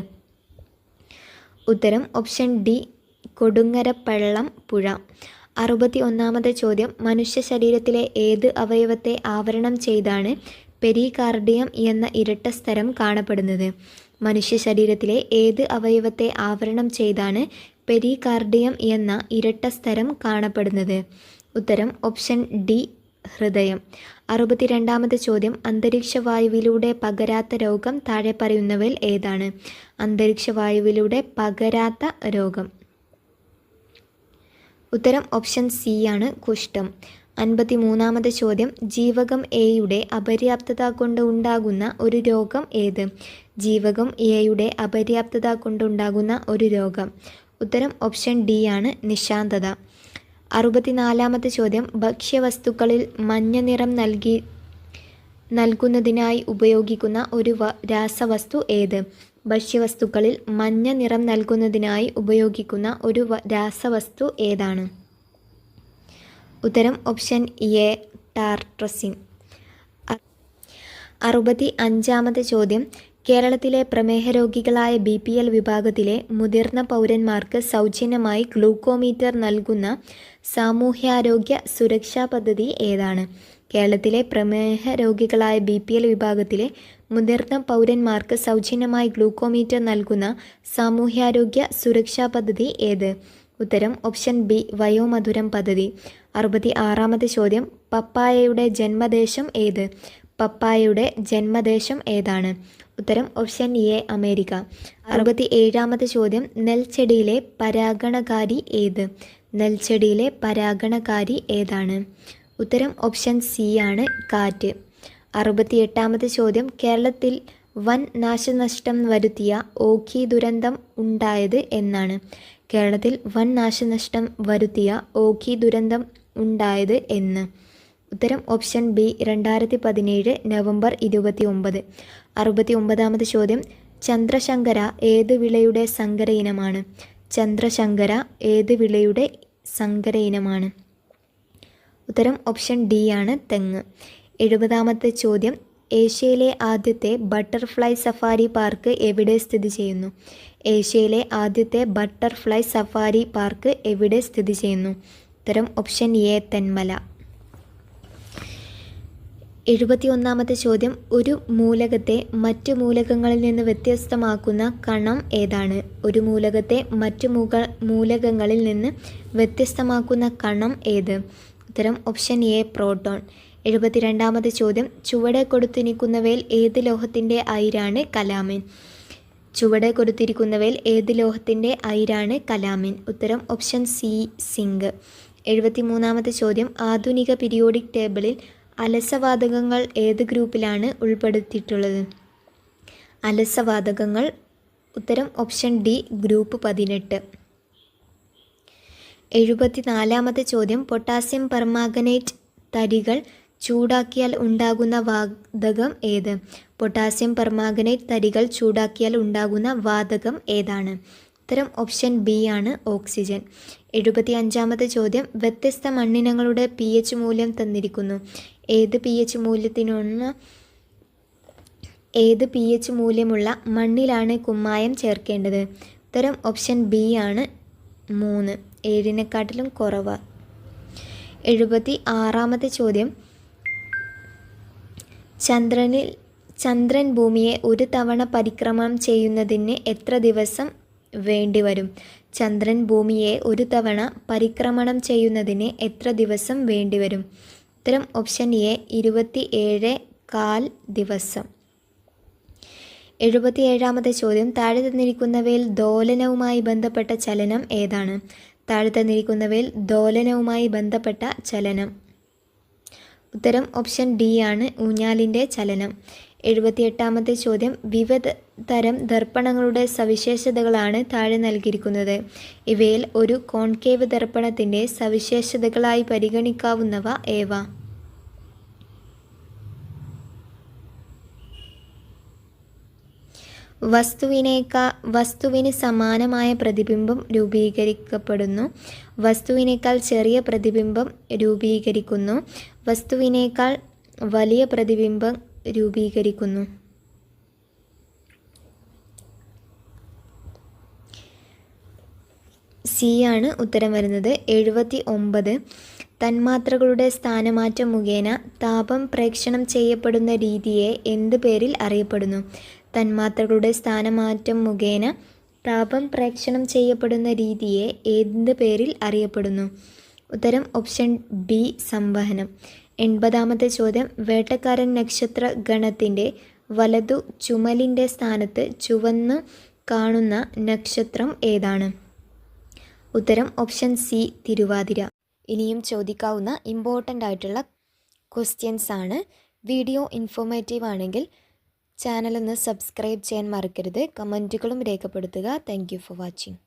Speaker 1: ഉത്തരം ഓപ്ഷൻ ഡി കൊടുങ്ങരപ്പള്ളം പുഴ. 61-ാമത്തെ ചോദ്യം, മനുഷ്യ ശരീരത്തിലെ ഏത് അവയവത്തെ ആവരണം ചെയ്താണ് പെരികാർഡിയം എന്ന ഇരട്ട സ്തരം കാണപ്പെടുന്നത്? മനുഷ്യ ശരീരത്തിലെ ഏത് അവയവത്തെ ആവരണം ചെയ്താണ് പെരികാർഡിയം എന്ന ഇരട്ട സ്തരം കാണപ്പെടുന്നത്? ഉത്തരം ഓപ്ഷൻ ഡി ഹൃദയം. 62-ാമത്തെ ചോദ്യം, അന്തരീക്ഷ വായുവിലൂടെ പകരാത്ത രോഗം താഴെ പറയുന്നവയിൽ ഏതാണ്? അന്തരീക്ഷ വായുവിലൂടെ പകരാത്ത രോഗം. ഉത്തരം ഓപ്ഷൻ സി ആണ് കുഷ്ഠം. 53-ാമത്തെ ചോദ്യം, ജീവകം എയുടെ അപര്യാപ്തത കൊണ്ട് ഉണ്ടാകുന്ന ഒരു രോഗം ഏത്? ജീവകം എയുടെ അപര്യാപ്തത കൊണ്ടുണ്ടാകുന്ന ഒരു രോഗം. ഉത്തരം ഓപ്ഷൻ ഡി ആണ് നിശാന്തത. 64-ാമത്തെ ചോദ്യം, ഭക്ഷ്യവസ്തുക്കളിൽ മഞ്ഞ നിറം നൽകുന്നതിനായി ഉപയോഗിക്കുന്ന ഒരു രാസവസ്തു ഏത്? ഭക്ഷ്യവസ്തുക്കളിൽ മഞ്ഞ നിറം നൽകുന്നതിനായി ഉപയോഗിക്കുന്ന ഒരു രാസവസ്തു ഏതാണ്? ഉത്തരം ഓപ്ഷൻ എ ടാർട്രസിൻ. 65-ാമത്തെ ചോദ്യം, കേരളത്തിലെ പ്രമേഹ രോഗികളായ BPL വിഭാഗത്തിലെ മുതിർന്ന പൗരന്മാർക്ക് സൗജന്യമായി ഗ്ലൂക്കോമീറ്റർ നൽകുന്ന സാമൂഹ്യാരോഗ്യ സുരക്ഷാ പദ്ധതി ഏതാണ്? കേരളത്തിലെ പ്രമേഹ രോഗികളായ BPL വിഭാഗത്തിലെ മുതിർന്ന പൗരന്മാർക്ക് സൗജന്യമായി ഗ്ലൂക്കോമീറ്റർ നൽകുന്ന സാമൂഹ്യാരോഗ്യ സുരക്ഷാ പദ്ധതി ഏത്? ഉത്തരം ഓപ്ഷൻ ബി വയോമധുരം പദ്ധതി. 66-ാമത്തെ ചോദ്യം, പപ്പായയുടെ ജന്മദേശം ഏത്? പപ്പായയുടെ ജന്മദേശം ഏതാണ്? ഉത്തരം ഓപ്ഷൻ എ അമേരിക്ക. 67-ാമത്തെ ചോദ്യം, നെൽച്ചെടിയിലെ പരാഗണകാരി ഏത്? നെൽച്ചെടിയിലെ പരാഗണകാരി ഏതാണ്? ഉത്തരം ഓപ്ഷൻ സി ആണ് കാറ്റ്. 68-ാമത്തെ ചോദ്യം, കേരളത്തിൽ വൻ നാശനഷ്ടം വരുത്തിയ ഓഖി ദുരന്തം ഉണ്ടായത് എന്നാണ്? കേരളത്തിൽ വൻ നാശനഷ്ടം വരുത്തിയ ഓഖി ദുരന്തം ഉണ്ടായത് എന്ന്? ഉത്തരം ഓപ്ഷൻ ബി 2017 നവംബർ 29. 69-ാമത്തെ ചോദ്യം, ചന്ദ്രശങ്കര ഏത് വിളയുടെ സങ്കര ഇനമാണ്? ചന്ദ്രശങ്കര ഏത് വിളയുടെ സങ്കര ഇനമാണ്? ഉത്തരം ഓപ്ഷൻ ഡി ആണ് തെങ്ങ്. 70-ാമത്തെ ചോദ്യം, ഏഷ്യയിലെ ആദ്യത്തെ ബട്ടർഫ്ലൈ സഫാരി പാർക്ക് എവിടെ സ്ഥിതി ചെയ്യുന്നു? ഏഷ്യയിലെ ആദ്യത്തെ ബട്ടർഫ്ലൈ സഫാരി പാർക്ക് എവിടെ സ്ഥിതി ചെയ്യുന്നു? ഉത്തരം ഓപ്ഷൻ എ തെന്മല. 71-ാമത്തെ ചോദ്യം, ഒരു മൂലകത്തെ മറ്റു മൂലകങ്ങളിൽ നിന്ന് വ്യത്യസ്തമാക്കുന്ന കണം ഏതാണ്? ഒരു മൂലകത്തെ മറ്റു മൂലകങ്ങളിൽ നിന്ന് വ്യത്യസ്തമാക്കുന്ന കണം ഏത്? ഉത്തരം ഓപ്ഷൻ എ, പ്രോട്ടോൺ. 72-ാമത്തെ ചോദ്യം, ചുവടെ കൊടുത്തിരിക്കുന്നവയിൽ ഏത് ലോഹത്തിൻ്റെ അയിരാണ് കലാമിൻ? ചുവടെ കൊടുത്തിരിക്കുന്നവയിൽ ഏത് ലോഹത്തിൻ്റെ അയിരാണ് കലാമിൻ? ഉത്തരം ഓപ്ഷൻ സി, സിങ്ക്. 73-ാമത്തെ ചോദ്യം, ആധുനിക പീരിയോഡിക് ടേബിളിൽ അലസവാതകങ്ങൾ ഏത് ഗ്രൂപ്പിലാണ് ഉൾപ്പെടുത്തിയിട്ടുള്ളത്? അലസവാതകങ്ങൾ. ഉത്തരം ഓപ്ഷൻ ഡി, ഗ്രൂപ്പ് 18. 74-ാമത്തെ ചോദ്യം, പൊട്ടാസ്യം പെർമാംഗനേറ്റ് തരികൾ ചൂടാക്കിയാൽ ഉണ്ടാകുന്ന വാതകം ഏത്? പൊട്ടാസ്യം പെർമാംഗനേറ്റ് തരികൾ ചൂടാക്കിയാൽ ഉണ്ടാകുന്ന വാതകം ഏതാണ്? ഉത്തരം ഓപ്ഷൻ ബി ആണ്, ഓക്സിജൻ. 75-ാമത്തെ ചോദ്യം, വ്യത്യസ്ത മണ്ണിനങ്ങളുടെ pH മൂല്യം തന്നിരിക്കുന്നു. ഏത് pH മൂല്യമുള്ള മണ്ണിലാണ് കുമ്മായം ചേർക്കേണ്ടത്? ഉത്തരം ഓപ്ഷൻ ബി ആണ്, 3. 7-നെക്കാട്ടിലും കുറവ്. 76-ാമത്തെ ചോദ്യം, ചന്ദ്രൻ ഭൂമിയെ ഒരു തവണ പരിക്രമണം ചെയ്യുന്നതിന് എത്ര ദിവസം വേണ്ടിവരും? ചന്ദ്രൻ ഭൂമിയെ ഒരു തവണ പരിക്രമണം ചെയ്യുന്നതിന് എത്ര ദിവസം വേണ്ടിവരും? ഉത്തരം ഓപ്ഷൻ എ, 27.25 ദിവസം. 77-ാമത്തെ ചോദ്യം, താഴെ തന്നിരിക്കുന്നവയിൽ ദോലനവുമായി ബന്ധപ്പെട്ട ചലനം ഏതാണ്? താഴെ തന്നിരിക്കുന്നവയിൽ ദോലനവുമായി ബന്ധപ്പെട്ട ചലനം. ഉത്തരം ഓപ്ഷൻ ഡി ആണ്, ഊഞ്ഞാലിൻ്റെ ചലനം. 78-ാമത്തെ ചോദ്യം, വിവിധ തരം ദർപ്പണങ്ങളുടെ സവിശേഷതകളാണ് താഴെ നൽകിയിരിക്കുന്നത്. ഇവയിൽ ഒരു കോൺകേവ് ദർപ്പണത്തിൻ്റെ സവിശേഷതകളായി പരിഗണിക്കാവുന്നവ ഏവ? വസ്തുവിന് സമാനമായ പ്രതിബിംബം രൂപീകരിക്കപ്പെടുന്നു. വസ്തുവിനേക്കാൾ ചെറിയ പ്രതിബിംബം രൂപീകരിക്കുന്നു. വസ്തുവിനേക്കാൾ വലിയ പ്രതിബിംബം രൂപീകരിക്കുന്നു. സി ആണ് ഉത്തരം വരുന്നത്. 79, തന്മാത്രകളുടെ സ്ഥാനമാറ്റം മുഖേന താപം പ്രേക്ഷണം ചെയ്യപ്പെടുന്ന രീതിയെ എന്ത് പേരിൽ അറിയപ്പെടുന്നു? തന്മാത്രകളുടെ സ്ഥാനമാറ്റം മുഖേന താപം പ്രേക്ഷണം ചെയ്യപ്പെടുന്ന രീതിയെ എന്ത് പേരിൽ അറിയപ്പെടുന്നു? ഉത്തരം ഓപ്ഷൻ ബി, സംവഹനം. 80-ാമത്തെ ചോദ്യം, വേട്ടക്കാരൻ നക്ഷത്ര ഗണത്തിൻ്റെ വലതു ചുമലിൻ്റെ സ്ഥാനത്ത് ചുവന്നു കാണുന്ന നക്ഷത്രം ഏതാണ്? ഉത്തരം ഓപ്ഷൻ സി, തിരുവാതിര. ഇനിയും ചോദിക്കാവുന്ന ഇമ്പോർട്ടൻ്റ് ആയിട്ടുള്ള ക്വസ്റ്റ്യൻസ് ആണ്. വീഡിയോ ഇൻഫോർമേറ്റീവ് ആണെങ്കിൽ ചാനൽ ഒന്ന് സബ്സ്ക്രൈബ് ചെയ്യാൻ മറക്കരുത്. കമൻറ്റുകളും രേഖപ്പെടുത്തുക. Thank you for watching.